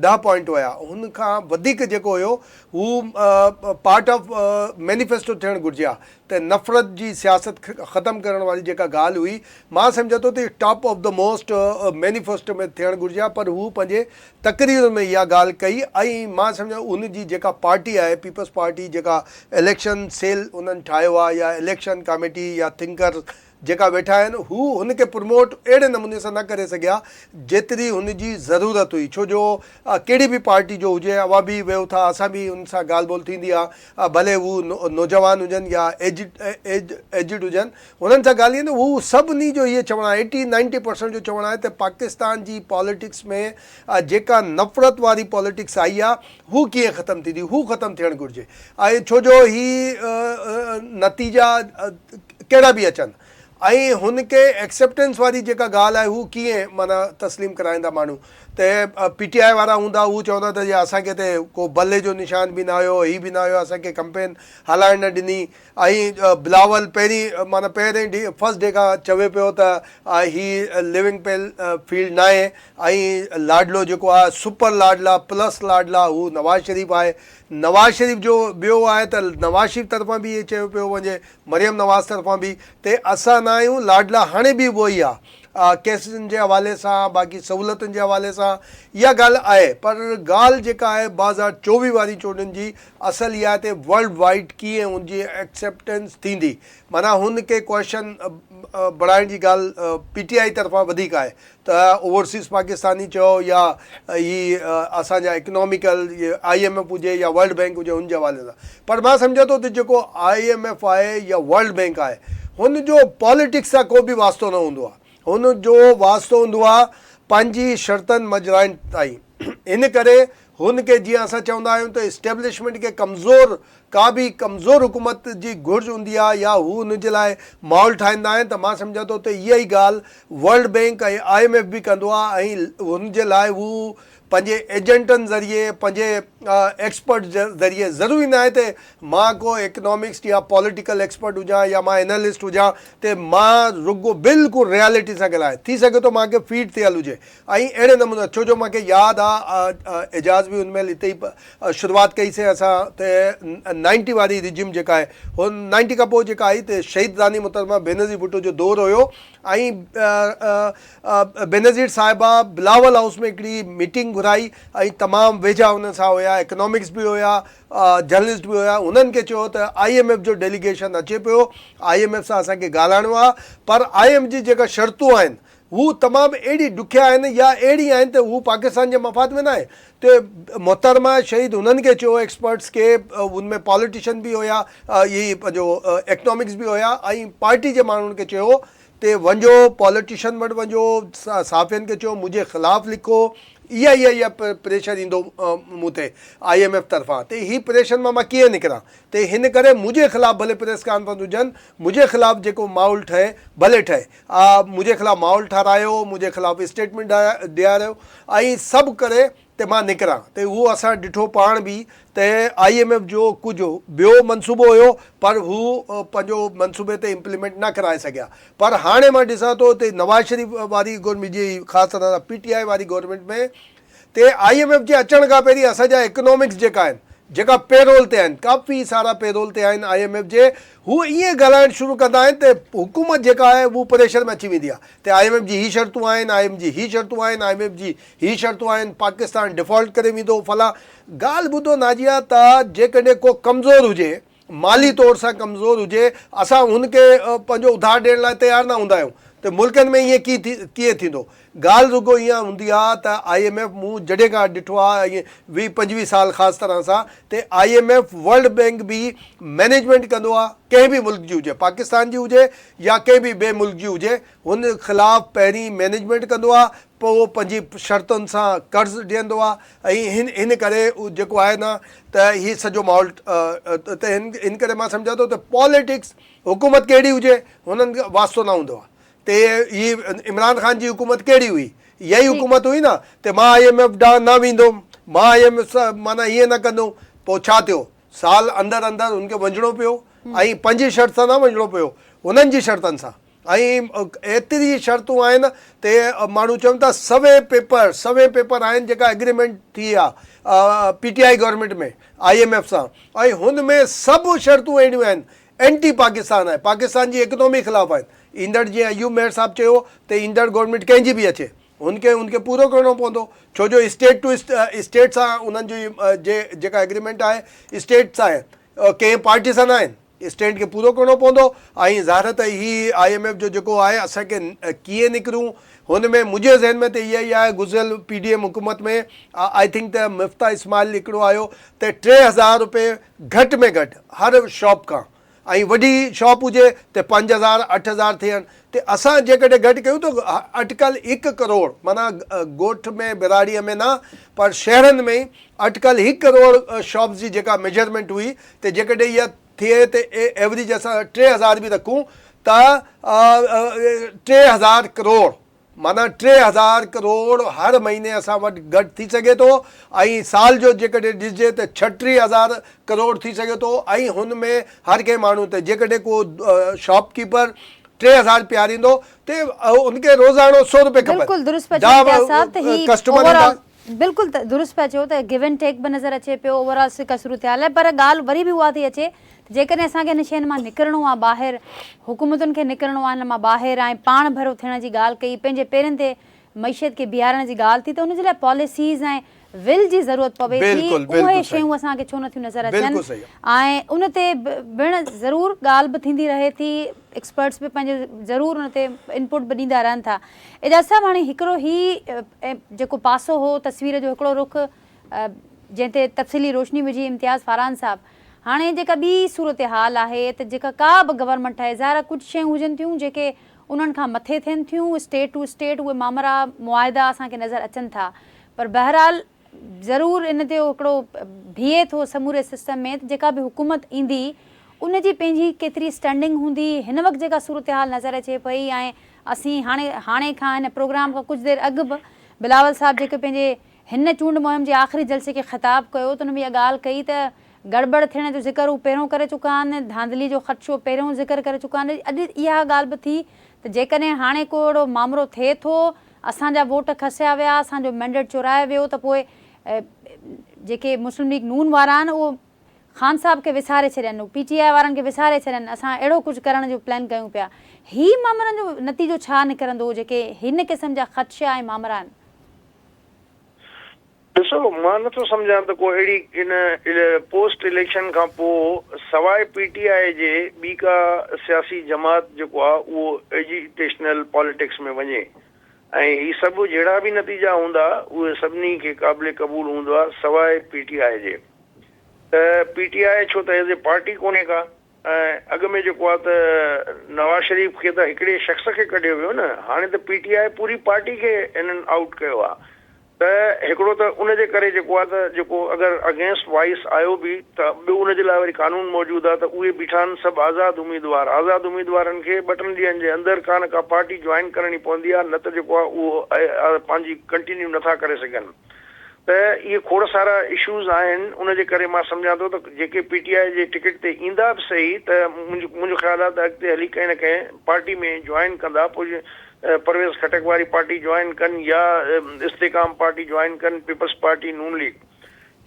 10 पॉइंट हुया हुन खां वधीक जेको हुयो हू पार्ट ऑफ मैनिफेस्टो थियणु घुरिजे आहे त नफ़रत जी सियासत ख़तमु करण वारी जेका ॻाल्हि हुई मां सम्झां थो त top of the most manifesto में थियणु घुरिजे आहे। पर हू पंहिंजे तक़रीर में इहा ॻाल्हि कई ऐं मां सम्झां उन जी जेका पार्टी आहे पीपल्स पार्टी जेका इलेक्शन सेल उन्हनि ठाहियो आहे या इलेक्शन कमेटी या थिंकर जेका वेठा आहिनि हू हुनखे प्रमोट अहिड़े नमूने सां न करे सघिया जेतिरी हुन जी ज़रूरत हुई। छो जो कहिड़ी बि पार्टी जो हुजे अवा बि वियो था असां बि हुन सां ॻाल्हि ॿोल थींदी आहे भले हू नौजवान हुजनि या एजिड हुजनि हुननि सां ॻाल्हि न हू सभिनी जो इहे चवणु आहे 80-90% जो चवणु आहे त पाकिस्तान जी पॉलिटिक्स में जेका नफ़रत वारी पॉलिटिक्स आई आहे हू कीअं ख़तमु थींदी हू ख़तमु थियणु घुरिजे। ऐं छो जो हीअ नतीजा कहिड़ा बि अचनि ऐं हुनखे एक्सेप्टेंस वारी जेका ॻाल्हि आहे हू कीअं माना तस्लीम कराईंदा माण्हू त PTI वारा हूंदा हू चवंदा त असांखे त को बल्ले जो निशान बि न हुयो हीअ बि न हुयो असांखे कंपेन हलाइण न ॾिनी ऐं बिलावल पहिरीं माना पहिरें ॾींहुं फस्ट डे खां चवे पियो त हीअ लिविंग फील्ड न आहे ऐं लाडलो जेको आहे सुपर लाडला प्लस लाडला हू नवाज़ शरीफ़ आहे। नवाज़ शरीफ़ जो ॿियो आहे त नवाज़ शरीफ़ तरफ़ां बि इहे चयो पियो वञे मरियम नवाज़ तरफ़ां बि त असां न आहियूं लाडला हाणे बि उहो ई आहे केसनि जे हवाले सां बाक़ी सहूलियतुनि जे हवाले सां इहा ॻाल्हि आहे। पर ॻाल्हि जेका आहे 2024 वारी चूंडुनि जी असल इहा आहे त वर्ल्ड वाइड कीअं हुनजी एक्सेप्टेंस थींदी माना हुनखे क्वेश्चन बढ़ाइण जी ॻाल्हि PTI तरफ़ां वधीक आहे त ओवरसीज़ पाकिस्तानी चयो या ही असांजा इकनॉमिकल IMF हुजे या वर्ल्ड बैंक हुजे हुन जे हवाले सां। पर मां सम्झां थो त जेको IMF आहे या वर्ल्ड बैंक आहे हुन जो पॉलिटिक्स सां को बि वास्तो न हूंदो आहे हुन जो वास्तो हूंदो आहे पंहिंजी शर्तनि मजराइनि ताईं। इन करे हुनखे जीअं असां चवंदा आहियूं त इस्टेब्लिशमेंट खे का बि कमज़ोर हुकूमत जी घुर्ज हूंदी आहे या हू हुन जे लाइ माहौल ठाहींदा आहिनि त मां सम्झां थो त इहा ई ॻाल्हि वर्ल्ड बैंक ऐं IMF बि कंदो आहे ऐं हुन जे लाइ हू पंहिंजे एजेंटनि ज़रिए पंहिंजे एक्सपर्ट ज़रिए ज़रूरी न आहे त मां को इकनॉमिक्स या पॉलिटिकल एक्सपर्ट हुजां या मां एनालिस्ट हुजां त मां रुगो बिल्कुलु रियलिटी सां ॻाल्हाए थी सघे थो मूंखे फीड थियल हुजे ऐं अहिड़े नमूने छो जो मूंखे यादि आहे एजाज़ बि हुनमें हिते ई शुरूआति कईसीं असां त 90 वारी रिजिम जेका आहे हुन 90 खां पोइ जेका आई त शहीद रानी मुहतरमा बेनज़ीर भुट्टो जो दौरु हुयो ऐं बेनज़ीर साहिबा बिलावल हाउस में हिकिड़ी मीटिंग घुराई ऐं तमामु वेझा हुन सां हुया इकनॉमिक्स बि हुया जर्नलिस्ट बि हुया उन्हनि खे चयो त IMF जो डेलीगेशन अचे पियो IMF सां असांखे ॻाल्हाइणो आहे पर IMF जी जेका शर्तूं आहिनि हू तमामु अहिड़ी ॾुखिया आहिनि या अहिड़ी आहिनि त हू पाकिस्तान जे मफ़ाद में न आहे त मोहतरमा शहीद हुननि खे चयो एक्सपर्ट्स खे उनमें पॉलिटिशियन बि हुया इहे पंहिंजो इकनॉमिक्स बि हुया ऐं पार्टी जे माण्हुनि खे चयो ते वञो पॉलिटिशियन वटि वञो साफ़ियनि खे चयो मुंहिंजे ख़िलाफ़ु लिखो इहा प्रेशर ईंदो मूं ते IMF तरफ़ां त हीअ प्रेशर मां कीअं निकिरां त हिन करे मुंहिंजे ख़िलाफ़ु भले प्रेस कॉन्फ्रेंस हुजनि मुंहिंजे ख़िलाफ़ु जेको माहौल ठहे भले ठहे मुंहिंजे ख़िलाफ़ु माहौल ठारायो मुंहिंजे ख़िलाफ़ु स्टेटमेंट ॾियारियो ऐं सभु करे त मां निकिरां त उहो असां ॾिठो पाण बि त IMF जो कुझु ॿियो मनसूबो हुयो पर हू पंहिंजो मनसूबे ते इम्प्लीमेंट न कराए सघिया। पर हाणे मां ॾिसां थो त नवाज़ शरीफ़ वारी गवर्नमेंट जी ख़ासि तरह सां PTI वारी गवर्नमेंट में ते IMF जे अचण खां पहिरीं असांजा इकनॉमिक्स जेका आहिनि जेका पेरोल ते आहिनि काफ़ी सारा पेरोल ते आहिनि IMF जे हू ईअं ॻाल्हाइणु शुरू कंदा आहिनि त हुकूमत जेका आहे उहा प्रेशर में अची वेंदी आहे त IMF जी हीअ शर्तूं आहिनि IMF जी हीअ शर्तूं आहिनि IMF जी हीअ शर्तूं आहिनि पाकिस्तान डिफॉल्ट करे वेंदो फलां ॻाल्हि ॿुधो नाजिया त जेकॾहिं को कमज़ोर हुजे माली तौर सां कमज़ोर हुजे असां हुनखे पंहिंजो उधार ॾियण लाइ तयारु न हूंदा आहियूं त मुल्कनि में ईअं कीअं थींदो। ॻाल्हि रुगो ईअं हूंदी आहे त IMF मूं जॾहिं खां ॾिठो आहे 20-25 साल ख़ासि तरह सां त IMF वर्ल्ड बैंक बि मैनेजमेंट कंदो आहे कंहिं बि मुल्क जी हुजे पाकिस्तान जी हुजे या कंहिं बि ॿिए मुल्क जी हुजे हुन ख़िलाफ़ु पहिरीं मैनेजमेंट कंदो आहे पोइ पंहिंजी शर्तुनि सां कर्ज़ु ॾींदो आहे ऐं हिन करे जेको आहे न त हीअ सॼो माहौल त हिन करे मां सम्झां थो त पॉलिटिक्स हुकूमत कहिड़ी हुजे हुननि खे वास्तो न हूंदो आहे ते ही इमरान ख़ान जी हुकूमत कहिड़ी हुई, इहा ई हुकूमत हुई न, ते मां IMF ॾांहुं न वेंदुमि, मां IMF माना हीअं न कंदुमि। पोइ छा थियो, साल अंदरि अंदरि हुनखे वञिणो पियो, ऐं पंहिंजी शर्त सां न वञिणो पियो, उन्हनि जी शर्तनि सां। ऐं एतिरी शर्तूं आहिनि ते माण्हू चवनि था सवे पेपर आहिनि जेका एग्रीमेंट थी आहे PTI गवर्नमेंट में IMF सां, ऐं हुन में सभु शर्तूं अहिड़ियूं आहिनि एंटी पाकिस्तान आहे, पाकिस्तान जी इकोनॉमी ख़िलाफ़ु आहिनि। ईंदड़ जीअं अयूब मेहर साहब चयो त ईंदड़ गवर्नमेंट कंहिंजी बि अचे उनखे पूरो करिणो पवंदो, छो जो स्टेट टू स्टेट सां उन्हनि जी जेका एग्रीमेंट आहे स्टेट सां आहे, कंहिं पार्टीसन आहिनि, स्टेट खे पूरो करिणो पवंदो। ऐं ज़ाहिर त ही IMF जो जेको आहे असांखे कीअं निकिरूं, हुन में मुंहिंजे ज़हन में त इहा ई आहे। गुज़िरियल PDM हुकूमत में आई थिंक त मिफ्ता इस्माइल हिकिड़ो आयो त 3000 रुपए घटि में घटि हर शॉप खां, ऐं वॾी शॉप हुजे त 5000 8000 थियनि। त असां जेकॾहिं घटि कयूं त अटकल 1 करोड़, माना ॻोठ में बिराड़ीअ में न पर शहरनि में अटकल 1 करोड़ शॉप्स जी जेका मेजरमेंट हुई, त जेकॾहिं इहा थिए त एवरेज असां 3000 बि रखूं त 3000 करोड़, माना 3000 करोड़ हर महीने असां वटि घटि थी सघे थो। ऐं साल जो जेकॾहिं ॾिसिजे त 36,000 करोड़ थी सघे थो। ऐं हुन में हर कंहिं माण्हू ते जेकॾहिं को शॉपकीपर 3000 पियारींदो त उनखे रोज़ानो 100 रुपए खपे। बिल्कुलु दुरुस्त पिया चओ पिया साहब त ही ओवरऑल बिल्कुलु दुरुस्त पिया चओ त गिव एंड टेक बि नज़र अचे पियो, ओवरऑल सिक सूरत-हाल आहे। पर ॻाल्हि वरी बि उहा थी अचे जेकॾहिं असांखे हिन शयुनि मां निकिरणो आहे ॿाहिरि, हुकूमतुनि खे निकिरणो आहे हिन मां ॿाहिरि, ऐं पाण भरो थियण जी ॻाल्हि कई, पंहिंजे पेरनि ते मईशत खे बीहारण जी ॻाल्हि थी, त हुनजे लाइ पॉलिसीज़ ऐं विल जी ज़रूरत पवे थी। उहे शयूं असांखे छो नथियूं नज़र अचनि, ऐं उन ते भेण ज़रूरु ॻाल्हि बि थींदी रहे थी, एक्सपर्ट्स बि पंहिंजो ज़रूरु उन ते इनपुट बि ॾींदा रहनि था। एॾा साहब हाणे हिकिड़ो ई जेको पासो हो तस्वीर जो हिकिड़ो रुख जंहिं ते तफ़सीली रोशनी विझी इम्तियाज़ फारान साहब, हाणे जेका ॿी सूरत हाल आहे त जेका का बि गवर्नमेंट आहे, ज़ाहिर कुझु शयूं हुजनि थियूं जेके उन्हनि खां मथे थियनि थियूं, स्टेट टू स्टेट उहे मामरा मुआहिदा असांखे नज़र अचनि था, पर बहरहाल ज़रूरु इन ते हिकिड़ो बीहे थो समूरे सिस्टम में त जेका बि हुकूमत ईंदी उनजी पंहिंजी केतिरी स्टैंडिंग हूंदी। हिन वक़्तु जेका सूरत हाल नज़र अचे पई, ऐं असीं हाणे खां हिन प्रोग्राम खां कुझु देरि अॻु बि बिलावल साहब जेके पंहिंजे हिन चूंड मुहिम जे आख़िरी जलसे खे ख़िताबु कयो त हुन में इहा ॻाल्हि कई त गड़बड़ थियण जो ज़िक्र हू पहिरियों करे चुका आहिनि, धांधली जो ख़दशो पहिरियों ज़िक्र करे चुका आहिनि। अॼु इहा ॻाल्हि बि थी त जेकॾहिं हाणे को अहिड़ो मामिलो थिए थो, असांजा वोट खसिया विया, असांजो मैंडेट चुरायो वियो, त पोइ जेके मुस्लिम लीग नून वारा आहिनि उहो ख़ान साहब खे विसारे छॾनि, PTI वारनि खे विसारे छॾनि, असां अहिड़ो कुझु करण जो प्लान कयूं पिया। ही मामलनि जो नतीजो छा निकिरंदो जेके हिन क़िस्म जा ख़दशा ऐं मामला आहिनि? ॾिसो, मां नथो सम्झां त को अहिड़ी इन पोस्ट इलेक्शन खां पोइ सवाइ PTI जे ॿी का सियासी जमात जेको आहे उहो एजिटेशनल पॉलिटिक्स में वञे, ऐं ही सभु जहिड़ा बि नतीजा हूंदा उहे सभिनी खे क़ाबिल क़बूल हूंदो आहे सवाइ PTI जे। त PTI छो त एज़ ए पार्टी कोन्हे का, ऐं अॻु में जेको आहे त नवाज़ शरीफ़ खे त हिकिड़े शख़्स खे कढियो वियो न, हाणे त PTI पूरी पार्टी खे इन्हनि आउट कयो आहे। त हिकिड़ो त उनजे करे जेको आहे त जेको अगरि अगेंस्ट वॉइस आयो बि त ॿियो उनजे लाइ वरी कानून मौजूदु आहे त उहे बीठा आहिनि सभु आज़ादु उम्मीदवारनि खे 2-3 ॾींहंनि जे अंदरि का न का पार्टी ज्वाइन करणी पवंदी आहे, न त जेको आहे उहो पंहिंजी कंटिन्यू नथा करे सघनि। त इहे खोड़ सारा इशूज़ आहिनि, उनजे करे मां सम्झां थो त जेके PTI जे टिकट ते ईंदा बि सही त मुंहिंजो ख़्यालु आहे त अॻिते हली कंहिं न कंहिं पार्टी में जॉइन कंदा, पोइ परवेज़ खटक वारी पार्टी जॉइन कनि या इस्तेकाम पार्टी जॉइन कनि, पीपल्स पार्टी नून लीग।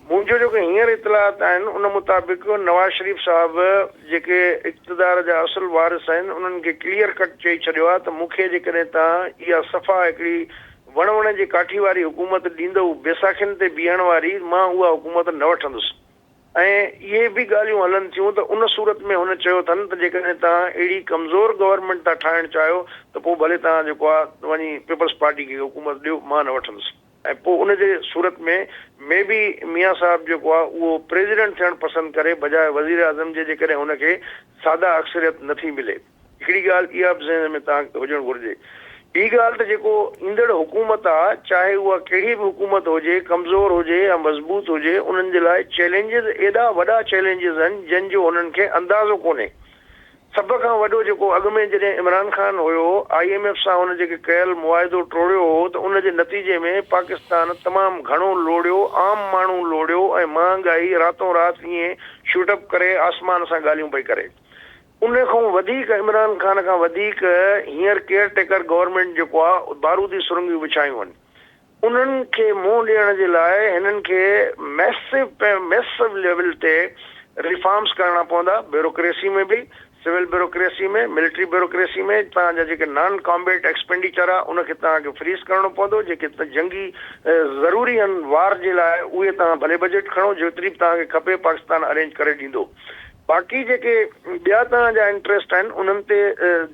मुंहिंजो जेको हींअर इतलात आहिनि उन मुताबिक़ नवाज़ शरीफ़ साहिबु जेके इक़्तिदार जा असुल वारिस आहिनि उन्हनि खे क्लियर कट चई छॾियो आहे त मूंखे जेकॾहिं तव्हां इहा सफ़ा हिकिड़ी वण जी काठी वारी हुकूमत ॾींदव बैसाखियुनि ते बीहण वारी, मां उहा हुकूमत न वठंदुसि। ऐं इहे बि ॻाल्हियूं हलनि थियूं त उन सूरत में हुन चयो अथनि त जेकॾहिं तव्हां अहिड़ी कमज़ोर गवर्नमेंट था ठाहिणु चाहियो त पोइ भले तव्हां जेको आहे वञी पीपल्स पार्टी खे हुकूमत ॾियो, मां न वठंदुसि। ऐं पोइ उनजे सूरत में बि मियां साहब जेको आहे उहो प्रेसिडेंट थियणु पसंदि करे बजाए वज़ीर आज़म जे, जेकॾहिं हुनखे सादा अक्सरियत नथी मिले। हिकिड़ी ॻाल्हि इहा बि ज़हन में तव्हांखे हुजणु घुरिजे। ॿी ॻाल्हि त जेको ईंदड़ हुकूमत आहे, चाहे उहा कहिड़ी बि हुकूमत हुजे, कमज़ोर हुजे या मज़बूत हुजे, उन्हनि जे लाइ चैलेंजिस एॾा वॾा चैलेंजिस आहिनि जंहिंजो उन्हनि खे अंदाज़ो कोन्हे। सभ खां वॾो जेको अॻु में जॾहिं इमरान ख़ान हुयो IMF सां हुन जेके कयल मुआइदो टोड़ियो हो त उनजे नतीजे में पाकिस्तान तमामु घणो लोड़ियो, आम माण्हू लोड़ियो ऐं महांगाई रातों राति ईअं शूटअप करे आसमान सां ॻाल्हियूं पई करे। उन खां वधीक इमरान ख़ान खां वधीक हींअर केयर टेकर गवर्नमेंट जेको आहे बारूदी सुरंगियूं विछायूं आहिनि। उन्हनि खे मुंहुं ॾियण जे लाइ हिननि खे मैसिव लेवल ते रिफॉर्म्स करणा पवंदा, ब्यूरोक्रेसी में बि, सिविल ब्यूरोक्रेसी में, मिलिट्री ब्यूरोक्रेसी में। तव्हांजा जेके नॉन कॉम्बेट एक्सपेंडिचर आहे उनखे तव्हांखे फ्रीज़ करणो पवंदो। जेके जंगी ज़रूरी आहिनि वार जे लाइ उहे तव्हां भले बजट खणो, जेतिरी बि तव्हांखे खपे पाकिस्तान अरेंज करे ॾींदो। बाक़ी जेके ॿिया तव्हांजा इंट्रस्ट आहिनि उन्हनि ते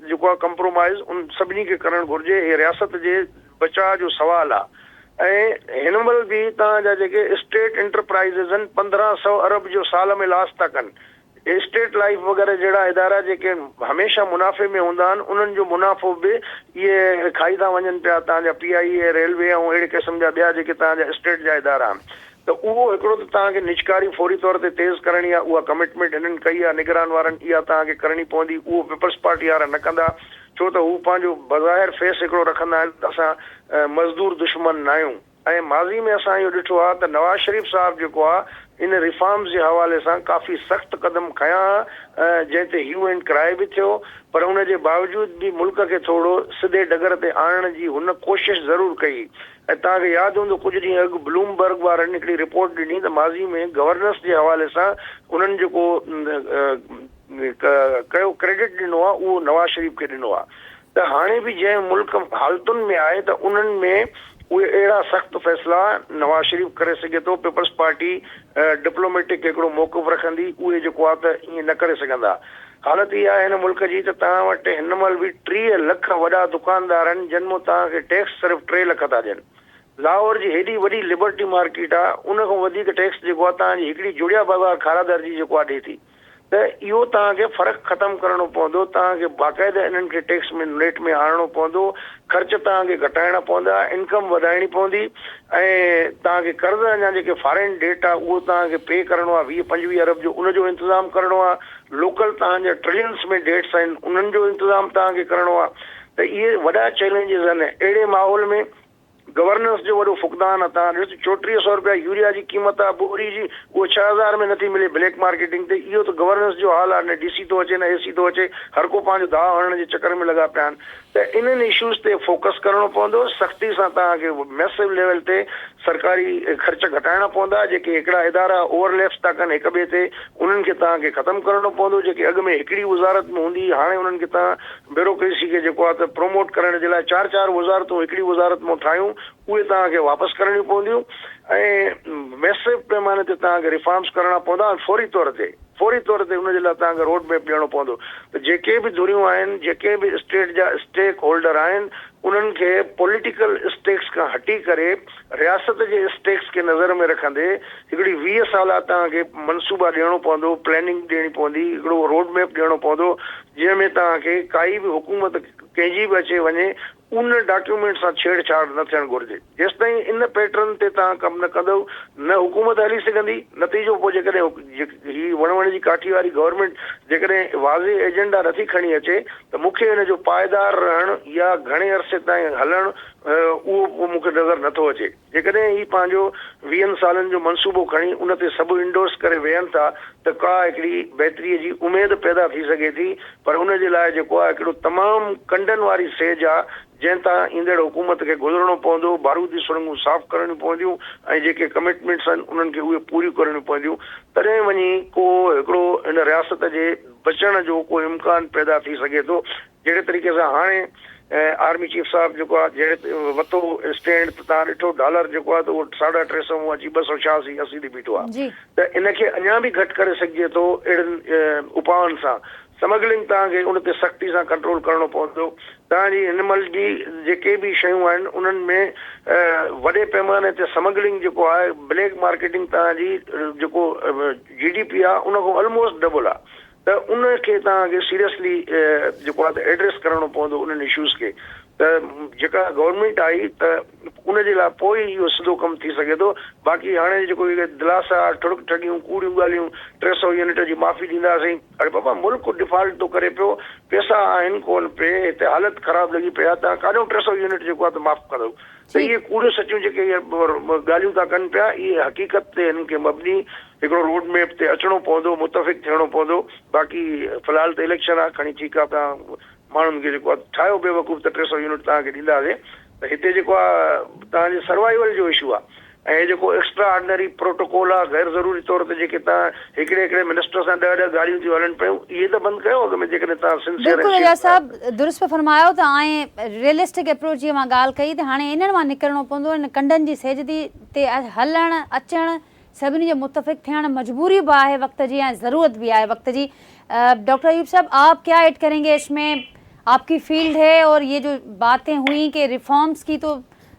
जेको आहे कंप्रोमाइज़ उन सभिनी खे करणु घुरिजे। हे रियासत जे बचाव जो सवाल आहे। ऐं हिन महिल बि तव्हांजा जेके स्टेट इंटरप्राइज़िस आहिनि 1500 अरब जो साल में लॉस था कनि। स्टेट लाइफ वग़ैरह जहिड़ा इदारा जेके हमेशह मुनाफ़े में हूंदा आहिनि उन्हनि जो मुनाफ़ो बि इहे खाई था वञनि पिया। तव्हांजा PIA, रेलवे ऐं अहिड़े क़िस्म जा ॿिया जेके तव्हांजा स्टेट जा इदारा आहिनि त उहो हिकिड़ो त तव्हांखे निजकारी फौरी तौर ते तेज़ करणी आहे। उहा कमिटमेंट हिननि कई आहे निगरान वारनि, इहा तव्हांखे करणी पवंदी। उहो पीपल्स पार्टी वारा न कंदा, छो त हू पंहिंजो बज़ाहिर फेस हिकिड़ो रखंदा आहिनि त असां मज़दूर दुश्मन न आहियूं। ऐं माज़ी में असां इहो ॾिठो आहे त नवाज़ शरीफ़ साहिबु जेको आहे इन रिफॉर्म्स जे हवाले सां काफ़ी सख़्तु क़दम खयां, जंहिं ते ह्यू एंड क्राई बि थियो, पर उन जे बावजूद बि मुल्क खे थोरो सिधे डगर ते आणण जी हुन कोशिशि ज़रूरु कई। ऐं तव्हांखे यादि हूंदो कुझु ॾींहं अॻु ब्लूमबर्ग वारनि हिकिड़ी रिपोर्ट ॾिनी त माज़ी में गवर्नेंस जे हवाले सां उन्हनि जेको कयो क्रेडिट ॾिनो आहे उहो नवाज़ शरीफ़ खे ॾिनो आहे। त हाणे बि जंहिं मुल्क हालतुनि में आहे त उन्हनि में उहे अहिड़ा सख़्तु फ़ैसिला नवाज़ शरीफ़ करे सघे थो। पीपल्स पार्टी डिप्लोमेटिक हिकिड़ो मौक़िफ़ रखंदी, उहे जेको आहे त ईअं न करे सघंदा। हालत इहा आहे हिन मुल्क जी त तव्हां वटि हिन महिल बि 30 लख वॾा दुकानदार आहिनि जिन मां तव्हांखे टैक्स सिर्फ़ु 3 लख था ॾियनि। लाहौर जी हेॾी वॾी लिबर्टी मार्केट आहे, उन खां वधीक टैक्स जेको आहे तव्हांजी हिकिड़ी जुड़िया बाज़ार खारादर जी जेको आहे ॾिए थी। त इहो तव्हांखे फ़र्क़ु ख़तमु करणो पवंदो। तव्हांखे बाक़ाइदा इन्हनि खे टैक्स में रेट में आणणो पवंदो, ख़र्च तव्हांखे घटाइणा पवंदा, इनकम वधाइणी पवंदी ऐं तव्हांखे कर्ज़ अञा जेके फॉरेन डेट आहे उहो तव्हांखे पे करणो आहे 20-25 अरब जो, उनजो इंतज़ाम करणो आहे। लोकल तव्हांजा ट्रिलियंस में डेट्स आहिनि उन्हनि जो इंतज़ाम तव्हांखे करणो आहे। त इहे वॾा चैलेंजिस आहिनि। अहिड़े माहौल में गवर्नेंस जो वॾो फुक़दान आहे। तव्हां ॾिसो 3400 रुपया यूरिया जी क़ीमत आहे, बोरी जी उहो 6000 में नथी मिले ब्लैक मार्केटिंग ते। इहो त गवर्नेंस जो हाल आहे। न DC थो अचे, न AC थो अचे, हर को पंहिंजो दाव हणण जे चकर में लॻा पिया आहिनि। त इन्हनि इश्यूज़ ते फोकस करणो पवंदो। सख़्ती सां तव्हांखे मैसिव लेवल ते सरकारी ख़र्च घटाइणा पवंदा। जेके हिकिड़ा इदारा ओवरलैप्स था कनि हिक ॿिए ते उन्हनि खे तव्हांखे ख़तमु करणो पवंदो। जेके अॻु में हिकिड़ी वज़ारत में हूंदी हाणे उन्हनि खे तव्हां ब्यूरोक्रेसी खे जेको आहे त प्रमोट करण जे लाइ 4-4 वज़ारतूं हिकिड़ी वज़ारत मां ठाहियूं, उहे तव्हांखे वापसि करणियूं पवंदियूं। ऐं मैसिव पैमाने ते तव्हांखे रिफॉर्म्स करणा पवंदा फौरी तौर ते उनजे लाइ तव्हांखे रोड मैप ॾियणो पवंदो। त जेके बि धुरियूं आहिनि, जेके बि स्टेट जा स्टेक होल्डर आहिनि, उन्हनि खे पॉलिटिकल स्टेक्स खां हटी करे रियासत जे स्टेक्स खे नज़र में रखंदे हिकिड़ी 20 साला तव्हांखे मनसूबा ॾियणो पवंदो, प्लानिंग ॾियणी पवंदी, हिकिड़ो रोड मैप ॾियणो पवंदो जंहिंमें तव्हांखे काई बि हुकूमत कंहिंजी बि अचे वञे उन डॉक्यूमेंट सां छेड़छाड़ न थियणु घुरिजे। जेसिताईं इन पैटर्न ते तव्हां कमु न कंदव न हुकूमत हली सघंदी। नतीजो पोइ जेकॾहिं ही वण जी काठी वारी गवर्नमेंट जेकॾहिं वाज़े एजेंडा नथी खणी अचे त मूंखे हिन जो पाइदार रहणु या घणे अरसे ताईं हलणु उहो मूंखे नज़र नथो अचे। जेकॾहिं ही पंहिंजो 20 सालनि जो मनसूबो खणी उन ते सभु इंडोर्स करे वेहनि था त का हिकिड़ी बहितरीअ जी उमेद पैदा थी सघे थी। पर उन जे लाइ जेको आहे हिकिड़ो तमामु कंडनि वारी सेज आहे जंहिं तां ईंदड़ हुकूमत खे गुज़रणो पवंदो। बारूदी सुरंगूं साफ़ करणियूं पवंदियूं ऐं जेके कमिटमेंट्स आहिनि उन्हनि खे उहे पूरियूं करणियूं पवंदियूं। तॾहिं वञी को हिकिड़ो इन रियासत जे बचण जो को इम्कान पैदा थी सघे थो। जहिड़े तरीक़े सां हाणे आर्मी चीफ साहिब जेको आहे जहिड़े वतो स्टैंड तव्हां ॾिठो डॉलर जेको आहे त उहो 350 मां अची 286-80 ते बीठो आहे। त इनखे अञा बि घटि करे सघिजे थो अहिड़नि उपायनि सां। स्मगलिंग तव्हांखे उन ते सख़्ती सां कंट्रोल करणो पवंदो। तव्हांजी हिन महिल जी जेके बि शयूं आहिनि उन्हनि में वॾे पैमाने ते स्मगलिंग जेको आहे ब्लैक मार्केटिंग तव्हांजी जेको GDP आहे उन खां ऑलमोस्ट डबल आहे। त उनखे तव्हांखे सीरियसली जेको आहे त एड्रेस करणो पवंदो उन्हनि इश्यूज़ खे। त जेका गवर्नमेंट आई त उनजे लाइ पोइ ई इहो सिधो कमु थी सघे थो। बाक़ी हाणे जेको इहे दिलासा ठुड़क ठगियूं कूड़ियूं ॻाल्हियूं 300 यूनिट जी माफ़ी ॾींदासीं, अरे बाबा मुल्क डिफॉल्ट थो करे पियो, पैसा आहिनि कोन पे, हिते हालत ख़राबु लॻी पई आहे, तव्हां काॾो 300 यूनिट जेको आहे त माफ़ कंदो। त इहे कूड़ियूं सचियूं जेके इहे ॻाल्हियूं था कनि पिया, इहे हक़ीक़त ते हिननि खे मबनी हिकिड़ो रोड मैप ते अचिणो पवंदो, मुतफ़िक़ थियणो पवंदो। बाक़ी फ़िलहाल त इलेक्शन आहे, खणी ठीकु आहे, तव्हां माण्हुनि खे जेको आहे ठाहियो बेवकूफ़ त 300 यूनिट तव्हांखे ॾींदासीं। त हिते जेको आहे तव्हांजे सर्वाइवल जो इशू आहे ऐं जेको एक्स्ट्रा ऑर्डिनरी प्रोटोकॉल आहे, गैर ज़रूरी तौर ते जेके तव्हां हिकिड़े मिनिस्टर सां 10 गाड़ियूं थियूं हलनि पियूं, इहे त बंदि कयो अॻु में जेकॾहिं तव्हां सिंसियर। बिल्कुलु एजाज़ साहब दुरुस्त फरमायो त ऐं रियलिस्टिक अप्रोच जी मां ॻाल्हि कई त हाणे इन्हनि मां निकिरणो पवंदो, इन कंडनि जी सेजदी ते हलणु अचणु, सभिनी जो मुतफ़िक़ थियणु मजबूरी बि आहे वक़्त जी ऐं ज़रूरत भी है वक्त जी। डॉक्टर अयूब साहब, आप क्या ऐड करेंगे इसमें? आपकी फील्ड है और ये जो बातें हुई कि रिफॉर्म्स की तो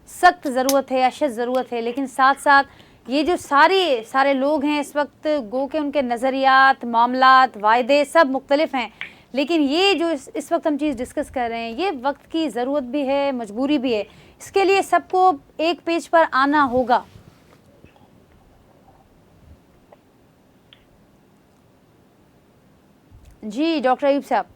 सख्त ज़रूरत है, अशद ज़रूरत है, लेकिन साथ साथ ये जो सारे लोग हैं इस वक्त, गो के उनके नज़रियात, मामलात, वायदे सब मुख्तलिफ हैं, लेकिन ये जो इस वक्त हम चीज़ डिस्कस कर रहे हैं, ये वक्त की ज़रूरत भी है, मजबूरी भी है, इसके लिए सबको एक पेज पर आना होगा। जी डॉक्टर अयूब साहब।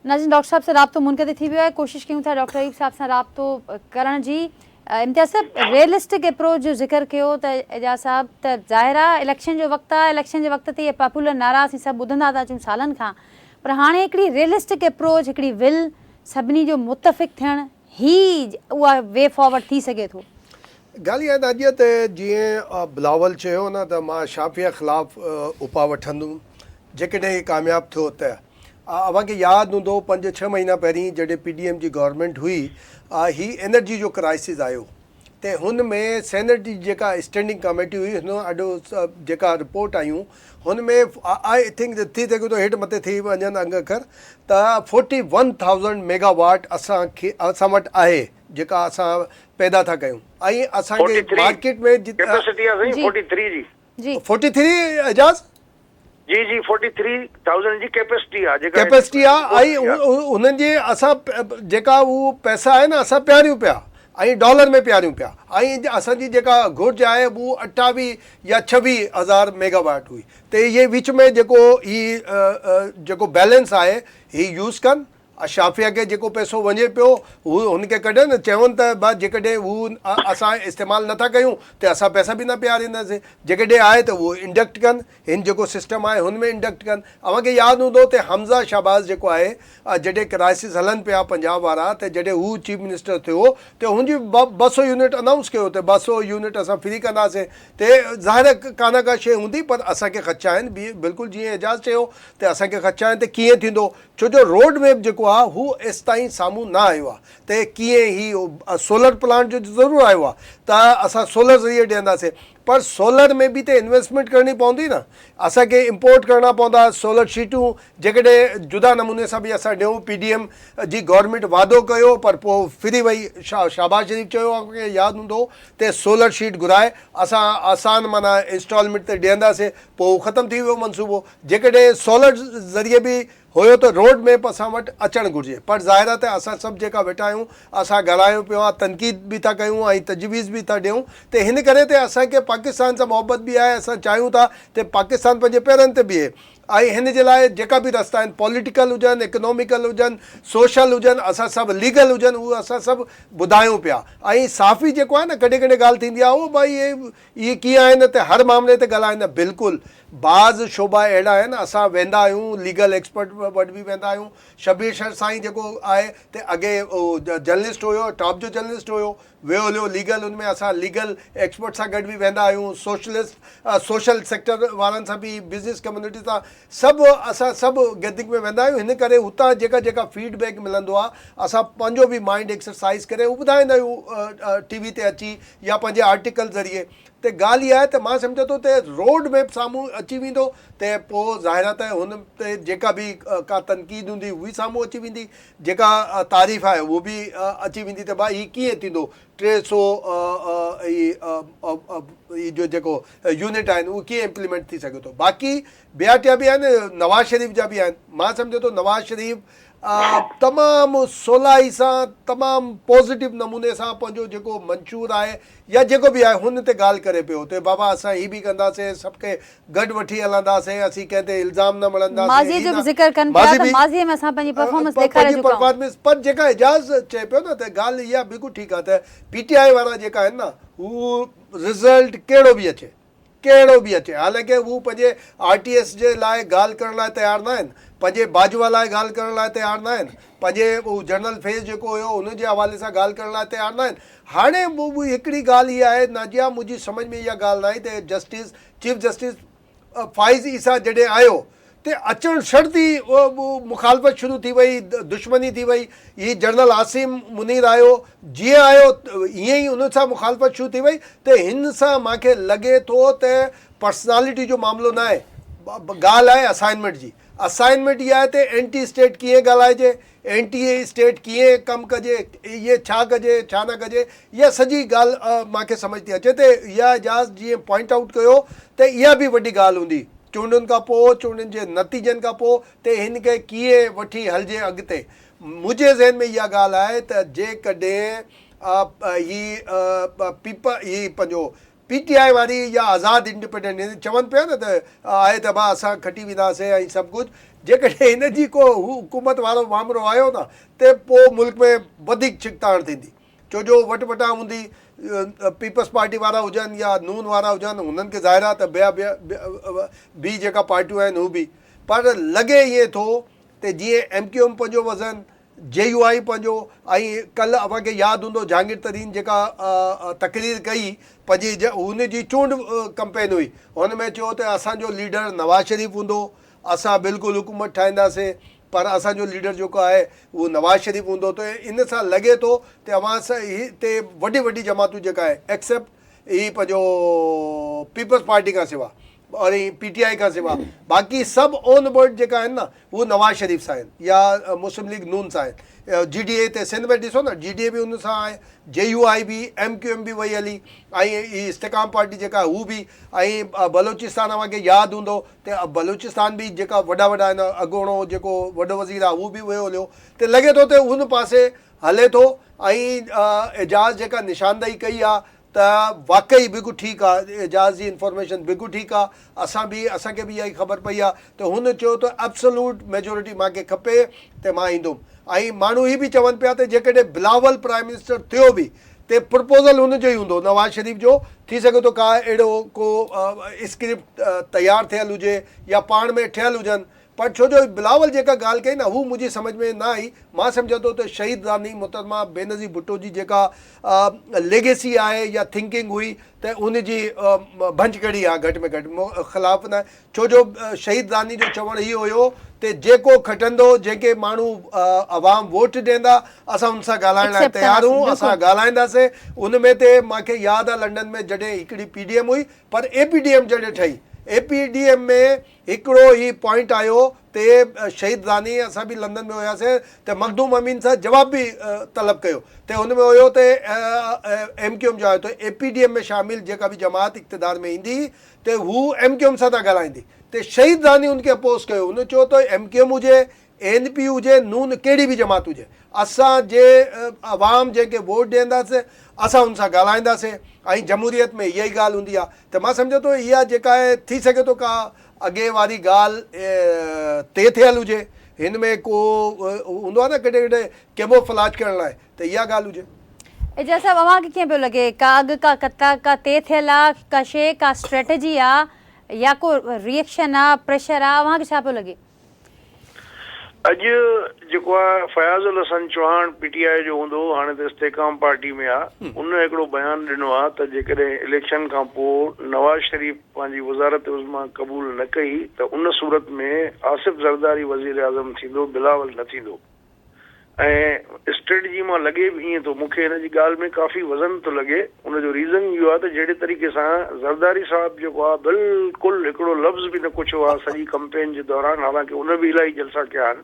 नाज़रीन, डॉक्टर साहब से राब्तो मुनक़िद थी वियो आहे, कोशिशि कयूं था डॉक्टर अयूब साहब सां राब्तो करण जी। इम्तियाज़ साहब, रियलिस्टिक अप्रोच जो ज़िक्र कयो त एजाज़ साहब, त ज़ाहिर आहे इलेक्शन जो वक़्तु आहे, इलेक्शन जे वक़्त ते इहे पॉपुलर नारा असीं सभु ॿुधंदा था अचूं सालनि खां, पर हाणे हिकिड़ी रियलिस्टिक अप्रोच, हिकिड़ी विल, सभिनी जो मुतफ़िक़ थियणु, ही उहा वे फॉर्वर्ड थी सघे थो। ॻाल्हि इहा नादिया त जीअं बिलावल चयो न त मां शाफ़िया ख़िलाफ़ु उपा वठंदुमि जेकॾहिं कामयाबु थियो त। अव्हांखे यादि हूंदो 5-6 महीना पहिरीं जॾहिं PDM जी गवर्नमेंट हुई, ही एनर्जी जो क्राइसिस आयो, त हुन में सेनेट जी जेका स्टैंडिंग कमेटी हुई, हुन ॾाढो जेका रिपोर्ट आयूं हुन में आई थिंक थी सघे थो हेठि मथे थी वञनि अंग अखर, त 41,000 मेगावाट असां वटि आहे जेका असां पैदा था कयूं, ऐं असांखे मार्केट में 43 एजाज़ जी 43,000 जी कैपेसिटी आहे, ऐं उन्हनि जी असां जेका उहो पैसा आहे न असां पियारियूं पिया ऐं डॉलर में पियारियूं पिया, ऐं असांजी जेका घुर्ज आहे उहो 28 या 26 हज़ार मेगावाट हुई। त इहे विच में जेको बैलेंस आहे ही यूज़ कनि, शाफ़िया खे जेको पैसो वञे पियो हू हुनखे कढनि, चवनि त बसि जेकॾहिं हू असां इस्तेमालु नथा कयूं त असां पैसा बि न पियारींदासीं, जेकॾहिं आहे त उहो इंडक्ट कनि, हिन जेको सिस्टम आहे हुन में इंडक्ट कनि। अव्हांखे यादि हूंदो त हमज़ा शहबाज़ जेको आहे जॾहिं क्राइसिस हलनि पिया पंजाब वारा, त जॾहिं हू चीफ मिनिस्टर थियो त हुनजी 200 यूनिट अनाउंस कयो त 200 यूनिट असां फ्री कंदासीं, त ज़ाहिर कान का शइ हूंदी, पर असांखे ख़दशा आहिनि, बिल्कुलु जीअं एजाज़ चयो त असांखे ख़दशा आहिनि त कीअं थींदो, छो जो रोड मैप जेको आहे हू एसि ताईं साम्हूं न आयो आहे, त कीअं ही सोलर प्लांट जो ज़रूरु आयो आहे त असां सोलर ज़रिए ॾींदासीं, पर सोलर में बि त इन्वेस्टमेंट करणी पवंदी न, असांखे इम्पोर्ट करणा पवंदा सोलर शीटूं, जेकॾहिं जुदा नमूने सां बि असां ॾियूं। PDM जी गवर्नमेंट वादो कयो पर पोइ फिरी वई, शहबाज़ शरीफ़ चयो आहे, यादि हूंदो त सोलर शीट घुराए असां आसान माना इंस्टॉलमेंट ते ॾींदासीं, पोइ ख़तमु थी वियो मनसूबो। जेकॾहिं सोलर ज़रिए बि हुयो त रोड मैप असां वटि अचणु घुरिजे, पर ज़ाहिर आहे त असां सभु जेका वेठा आहियूं असां ॻाल्हायूं पियो आहे, तनक़ीद बि था कयूं ऐं तजवीज़ बि था ॾियूं, त हिन करे त असांखे पाकिस्तान सां मोहबत बि आहे, असां चाहियूं था त पाकिस्तान पंहिंजे पेरनि ते बीहे, ऐं हिन जे लाइ जेका बि रस्ता आहिनि, पॉलिटिकल हुजनि, इकोनॉमिकल हुजनि, सोशल हुजनि, असां सभु लीगल हुजनि, उहे असां सभु ॿुधायूं पिया। ऐं साफ़ी जेको आहे न कॾहिं कॾहिं ॻाल्हि थींदी आहे उहो भई इहे कीअं आहिनि त हर मामले ते ॻाल्हाईंदा, बिल्कुलु बाज़ शोबा अहिड़ा आहिनि, असां वेंदा आहियूं, लीगल एक्सपर्ट वटि बि वेंदा आहियूं। शबीर साईं जेको आहे त अॻे जर्नलिस्ट हुयो, टॉप जो जर्नलिस्ट हुयो, वियो हलियो लीगल, हुन में असां लीगल एक्सपर्ट सां गॾु बि वेंदा आहियूं, सोशल सेक्टर वारनि सां बि, बिज़नेस कम्यूनिटी सां सभु असां सभु गैदरिंग में वेंदा आहियूं। हिन करे हुतां जेका फीडबैक मिलंदो आहे असां पंहिंजो बि माइंड एक्सरसाइज़ करे ॿुधाईंदा आहियूं TV ते अची या पंहिंजे आर्टिकल ज़रिए। त ॻाल्हि इहा आहे त मां सम्झां थो त रोड मैप साम्हूं अची वेंदो त पोइ ज़ाहिर आहे त हुन ते जेका बि का तनक़ीद हूंदी उहा साम्हूं अची वेंदी, जेका तारीफ़ आहे उहो बि अची वेंदी त भाई हीउ कीअं थींदो 300 जो जेको यूनिट आहिनि उहे कीअं इम्प्लीमेंट थी सघे थो। बाक़ी ॿिया टिया बि आहिनि, नवाज़ शरीफ़ जा बि आहिनि। मां सम्झां थो नवाज़ शरीफ़ तमामु सवलाई सां, तमामु पॉज़िटिव नमूने सां पंहिंजो जेको मंशूर आहे या जेको बि आहे हुन ते ॻाल्हि करे पियो त बाबा असां हीअ बि कंदासीं, सभु गॾु वठी हलंदासीं, असीं कंहिं ते इल्ज़ाम न मणंदासीं। माज़ीअ जो बि ज़िक्र कनि पिया त माज़ीअ में असां पंहिंजी परफॉर्मेंस ॾेखारे चुका आहियूं। पर जेका एजाज़ चए पियो न त ॻाल्हि इहा बिल्कुलु ठीकु आहे त PTI वारा जेका आहिनि न हू रिज़ल्ट कहिड़ो बि अचे हालांकि हू पंहिंजे RTS जे लाइ ॻाल्हि करण लाइ तयारु न आहिनि, पंहिंजे बाजवा लाइ ॻाल्हि करण लाइ तयारु न आहिनि, पंहिंजे उहो जनरल फेस जेको हुयो उन जे हवाले सां ॻाल्हि करण लाइ तयारु न आहिनि। हाणे हिकिड़ी ॻाल्हि इहा आहे नाजिया, मुंहिंजी सम्झ में इहा ॻाल्हि न आई त चीफ जस्टिस फ़ाइज़ ईसा जॾहिं आयो त अचणु शर्त ई मुखालफ़त शुरू थी वई, दुश्मनी थी वई। हीअ जनरल आसिम मुनीर आयो, जीअं आयो ईअं ई उन सां मुखालफ़त शुरू थी वई त हिन सां मूंखे लॻे थो त पर्सनालिटी जो मामिलो न आहे, ॻाल्हि आहे असाइनमेंट जी। असाइनमेंट इहा आहे त एंटी स्टेट कीअं ॻाल्हाइजे, एंटी स्टेट कीअं कमु कजे, इहे छा कजे छा न कजे, इहा सॼी ॻाल्हि मूंखे सम्झ थी अचे त इहा एजाज़ जीअं पॉइंट आउट कयो त इहा बि वॾी ॻाल्हि हूंदी चूंडुनि खां पोइ, चूंडुनि जे नतीजनि खां पोइ त हिन खे कीअं वठी हलिजे अॻिते। मुंहिंजे ज़हन में इहा ॻाल्हि आहे त जेकॾहिं ही पंहिंजो PTI वारी या आज़ादु इंडिपेंडेंट चवनि पिया न त आहे त भाउ असां खटी वेंदासीं ऐं सभु कुझु, जेकॾहिं हिन जी को हुकूमत वारो मामिलो आयो न त पोइ मुल्क में वधीक छिकताड़ थींदी, छो जो वटि हूंदी। पीपल्स पार्टी वारा हुजनि या नून वारा हुजनि, हुननि खे ज़ाहिर आहे त ॿी जेका पार्टियूं आहिनि हू बि, पर लॻे ईअं थो त जीअं MQM पंहिंजो वज़न, JUI पंहिंजो, ऐं कल्ह अव्हांखे यादि हूंदो जहांगीर तरीन जेका तकरीर कई पंहिंजी हुन जी चूंड कंपेन हुई, हुन में चयो त असांजो लीडर नवाज़ शरीफ़ हूंदो, असां बिल्कुलु हुकूमत ठाहींदासीं, पर असांजो लीडर जेको आहे उहो नवाज़ शरीफ़ हूंदो। त इन सां लॻे थो त अवां सां हिते वॾी जमातूं जेका आहे एक्सेप्ट ही पंहिंजो पीपल्स पार्टी खां सिवा और PTI खां सिवा बाक़ी सभु ऑन बोर्ड जेका आहिनि न उहे नवाज़ शरीफ़ सां आहिनि या मुस्लिम लीग नून सां आहिनि। GDA ते सिंध में ॾिसो न, GDA बि हुन सां आहे, JUI बि, MQM बि वई हली, ऐं ही इस्तेकाम पार्टी जेका आहे हू बि, ऐं बलोचिस्तान अव्हांखे यादि हूंदो त बलोचिस्तान बि जेका वॾा आहिनि, अॻोणो जेको वॾो वज़ीर आहे उहो बि वियो हलियो, त लॻे थो त हुन पासे हले थो। ऐं एजाज़ जेका निशानदेही कई आहे त वाक़ई बिल्कुलु ठीकु आहे, एजाज़ जी इंफॉर्मेशन बिल्कुलु ठीकु आहे, असांखे बि इहा ई ख़बर पई आहे त हुन चयो त एब्सोल्यूट मेजोरिटी मूंखे खपे त मां ईंदुमि। ऐं माण्हू हीअ बि चवनि पिया त जेकॾहिं बिलावल प्राइम मिनिस्टर थियो बि त प्रपोज़ल हुनजो ई हूंदो, नवाज़ शरीफ़ जो, थी सघे थो का अहिड़ो को स्क्रिप्ट तयारु थियल हुजे या पाण में ठहियल हुजनि, पर छो जो बिलावल जेका ॻाल्हि कई न हू मुंहिंजी सम्झ में न आई। मां सम्झां थो त शहीद रानी मोहतरमा बेनज़ीर भुट्टो जी जेका लेगेसी आहे या थिंकिंग हुई त उनजी भंजकड़ी आहे घटि में घटि ख़िलाफ़ु न, छो जो शहीद रानी जो चवणु इहो हुयो त जेको खटंदो, जेके माण्हू अवाम वोट ॾींदा असां हुन सां ॻाल्हाइण लाइ तयारु आहियूं, असां ॻाल्हाईंदासीं। उन में त मूंखे यादि आहे लंडन में जॾहिं हिकिड़ी PDM हुई, पर APDM जॾहिं ठही, APDM में हिकिड़ो ई पॉइंट आयो त शहीद रानी, असां बि लंडन में हुयासीं त मखदूम अमीन सां जवाब बि तलब कयो त हुन में हुयो त MQM जो आयो त APDM में शामिल जेका बि जमात इक़्तिदार में ईंदी त हू MQM सां था ॻाल्हाईंदी, त शहीद रानी हुनखे अपोज़ कयो। हुन चयो त MQM हुजे, ANP हुजे, नून कहिड़ी बि जमात हुजे, असांजे अवाम जेके वोट ॾींदासीं असां हुन सां ॻाल्हाईंदासीं, ऐं जमहूरियत में इहा ई ॻाल्हि हूंदी आहे। त मां सम्झां थो इहा जेका आहे थी सघे थो का अॻे वारी ॻाल्हि ते थियल हुजे, हिन में को हूंदो आहे न कॾहिं कैमोफ्लेज करण लाइ, त इहा ॻाल्हि हुजे। एजाज़ साहब, अव्हांखे कीअं पियो लॻे, का अॻु का कता का ते थियल आहे, का शइ का स्ट्रेटजी आहे या को रिएक्शन आहे, प्रेशर आहे, अव्हांखे छा पियो लॻे? अॼु जेको आहे फयाज़ुल हसन चौहान PTI जो हूंदो, हाणे त इस्तेकाम पार्टी में आहे, उन हिकिड़ो बयानु ॾिनो आहे त जेकॾहिं इलेक्शन खां पोइ नवाज़ शरीफ़ पंहिंजी वज़ारत उज़्मा क़बूल न कई त उन सूरत में आसिफ़ ज़रदारी वज़ीर आज़म थींदो, बिलावल न थींदो। ऐं स्ट्रेटजी मां लॻे बि ईअं थो, मूंखे हिन जी ॻाल्हि में काफ़ी वज़न थो लॻे। उनजो रीज़न इहो आहे त जहिड़े तरीक़े सां ज़रदारी साहिबु जेको आहे बिल्कुलु हिकिड़ो लफ़्ज़ बि न कुझु आहे सॼी कैंपेन जे दौरान, हालांकि उन बि इलाही जलसा कया आहिनि,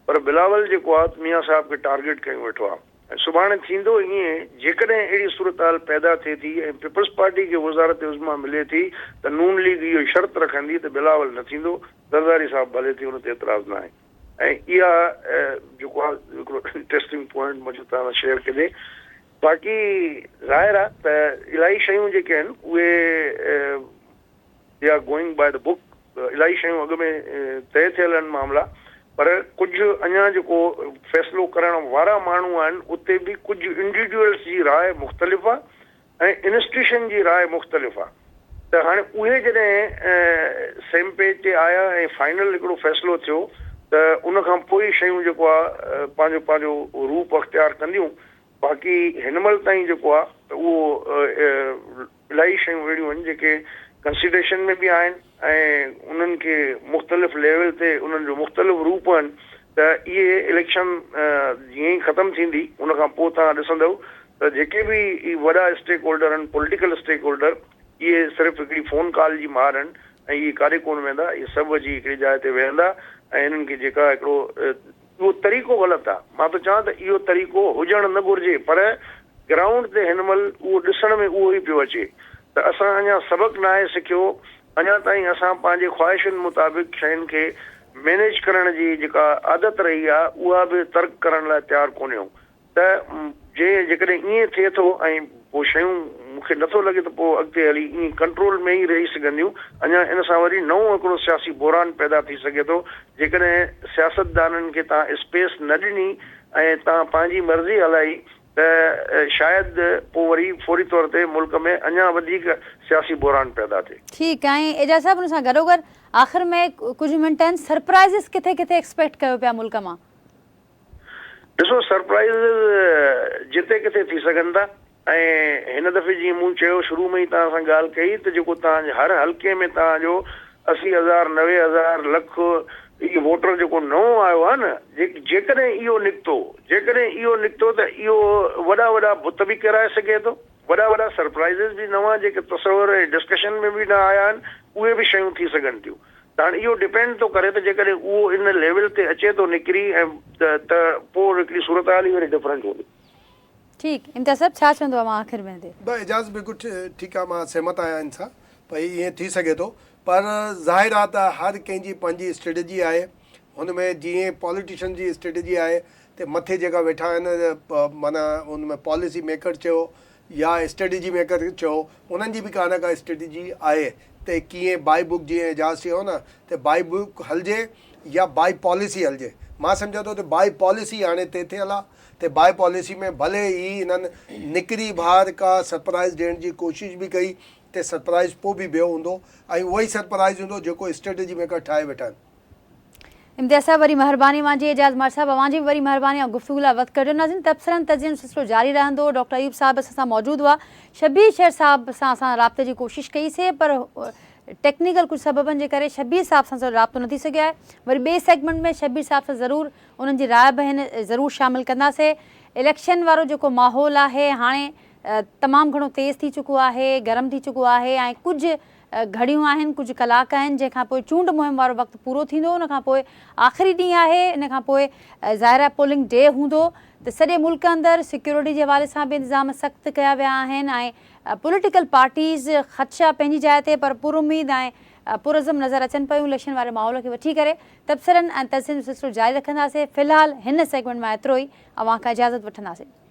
पर बिलावल जेको आहे मियां साहिब खे टारगेट कयूं वेठो आहे। ऐं सुभाणे थींदो ईअं, जेकॾहिं अहिड़ी सूरत हाल पैदा थिए थी ऐं पीपल्स पार्टी खे वज़ारत उज़्मा मिले थी त नून लीग इहो शर्त रखंदी त बिलावल न थींदो, ज़रदारी साहिबु भले थी, उन ते एतिराज़ न आहे। ऐं इहा जेको आहे हिकिड़ो इंट्रस्टिंग पॉइंट मुंहिंजो तव्हां सां शेयर कजे। बाक़ी ज़ाहिर आहे त इलाही शयूं जेके आहिनि उहे they are going by the book, इलाही शयूं अॻु में तय थियल आहिनि मामला, पर कुझु अञा जेको फ़ैसिलो करण वारा माण्हू आहिनि उते बि कुझु इंडिविजुअल्स जी राय मुख़्तलिफ़ आहे ऐं इंस्टीट्यूशन जी राय मुख़्तलिफ़ आहे। त हाणे उहे जॾहिं सेम पेज ते आया ऐं फाइनल हिकिड़ो फ़ैसिलो थियो त उनखां पोइ शयूं जेको आहे पंहिंजो पंहिंजो रूप अख़्तियार कंदियूं। बाक़ी हिन महिल ताईं जेको आहे त उहो इलाही शयूं अहिड़ियूं आहिनि जेके कंसिडरेशन में बि आहिनि ऐं उन्हनि खे मुख़्तलिफ़ लेवल ते उन्हनि जो मुख़्तलिफ़ रूप आहिनि। त इहे इलेक्शन जीअं ई ख़तमु थींदी उनखां पोइ तव्हां ॾिसंदव त जेके बि वॾा स्टेक होल्डर आहिनि, पॉलिटिकल स्टेक होल्डर, इहे सिर्फ़ु हिकिड़ी फ़ोन कॉल जी मार आहिनि ऐं इहे काॾे कोन वेंदा, इहे सभु अची हिकिड़ी जाइ ते वेहंदा ऐं इन्हनि खे जेका हिकिड़ो उहो तरीक़ो ग़लति आहे। मां त चवां त इहो तरीक़ो हुजणु न घुरिजे, पर ग्राउंड ते हिन महिल उहो ॾिसण में उहो ई पियो अचे त असां अञा सबक़ु न आहे सिखियो। अञा ताईं असां पंहिंजे ख़्वाहिशुनि मुताबिक़ शयुनि खे मैनेज करण जी जेका आदत रही आहे उहा बि तर्क करण लाइ तयारु कोन आहियूं। त जेकॾहिं ईअं थिए थो ऐं पोइ शयूं मूंखे नथो लॻे त पोइ अॻिते हली ईअं कंट्रोल में ई रही सघंदियूं। अञा इन सां वरी नओं हिकिड़ो सियासी बहरान पैदा थी सघे थो जेकॾहिं सियासतदाननि खे तव्हां स्पेस न ॾिनी ऐं तव्हां पंहिंजी मर्ज़ी हलाई त शायदि पोइ वरी फौरी तौर ते मुल्क में अञा वधीक सियासी बहरान पैदा थिए। ठीकु आहे। ऐं एजाज साहिबु हुन सां गॾोगॾु आख़िर में कुझु मिंट आहिनि, सरप्राइज़िस किथे किथे एक्सपेक्ट कयो पिया मुल्क मां? ॾिसो, सरप्राइज़ जिते किथे थी सघनि था ऐं हिन दफ़े जीअं मूं चयो शुरू में ई तव्हां सां ॻाल्हि कई त जेको तव्हांजे हर हल्के में तव्हांजो 80,000 90,000 लख इहो वोटर जेको नओं आयो आहे न, जेकॾहिं इहो निकितो त इहो वॾा वॾा बुत बि किराए सघे थो, वॾा वॾा सरप्राइज़िस बि नवां जेके तस्वर ऐं डिस्कशन में बि न आया आहिनि उहे बि शयूं थी सघनि थियूं। त हाणे इहो डिपेंड थो करे त जेकॾहिं उहो इन लेवल ते अचे थो निकिरी ऐं त पोइ हिकिड़ी सूरत हाल ई वरी डिफरेंट हूंदी। ठीकु, इम्तियाज़ साहिबु छा चवंदो आहे मां आख़िर में? भाई एजाज़ बिल्कुलु ठीकु आहे, मां सहमत आहियां इन सां, भई ईअं थी सघे थो, पर ज़ाहिर आहे त हर कंहिंजी पंहिंजी स्ट्रेटजी आहे। हुन में जीअं पॉलिटिशियन जी स्ट्रेटजी आहे त मथे जेका वेठा आहिनि माना हुन में पॉलिसी मेकर चयो या स्ट्रेटजी मेकर चयो, उन्हनि जी बि का न का स्ट्रेटजी आहे त कीअं बाई बुक जीअं एजाज़ चयो न त बाई बुक हलिजे या बाई पॉलिसी हलिजे। मां सम्झां थो त बाई पॉलिसी हाणे तय थियल आहे त बाई पॉलिसी में भले ई इन्हनि निकिरी बाहिर का सरप्राइज़ ॾियण जी कोशिशि बि कई त सरप्राइज़ पोइ बि ॿियो हूंदो ऐं उहो ई सरप्राइज़ हूंदो जेको स्ट्रेटजी मेकर ठाहे वेठा आहिनि। इम्तियाज़ साहब वरी महिरबानी मुंहिंजी, एजाज़ मार साहब अवां जी वरी महिरबानी ऐं गुफ़्तगू लाइ वक़्तु कढियो। नाज़रीन, तबसरनि तज़ीम सिलसिलो जारी रहंदो। डॉक्टर अयूब साहब असां सां मौजूदु हुआ, शबीर शेर साहब सां असां राब्ते जी कोशिशि कईसीं पर टेक्निकल कुझु सबबनि जे करे शबीर साहब सां राब्तो न थी सघियो आहे। वरी ॿिए सेगमेंट में शबीर साहब सां ज़रूरु उन्हनि जी राय बि हिन ज़रूरु शामिलु कंदासीं। इलेक्शन वारो जेको माहौल आहे हाणे तमामु घणो तेज़ थी चुको आहे, गरम थी चुको आहे ऐं कुझु घड़ियूं आहिनि, कुझु कलाक आहिनि जंहिंखां पोइ चूंड मुहिम वारो वक़्तु पूरो थींदो। उनखां पोइ आख़िरी ॾींहुं आहे, इन खां पोइ ज़ाहिर आहे पोलिंग डे हूंदो। त सॼे मुल्क अंदरि सिक्योरिटी जे हवाले सां बि इंतज़ाम सख़्तु कया विया आहिनि ऐं पॉलिटिकल पार्टीज़ ख़दशा पंहिंजी जाइ ते पर पुरुमीद ऐं पुरज़म नज़र अचनि पियूं इलेक्शन वारे माहौल खे वठी करे। तबसरनि ऐं तज़ीम सिलसिलो जारी रखंदासीं। फ़िलहालु हिन सेगमेंट मां एतिरो ई, अवां खां इजाज़त वठंदासीं।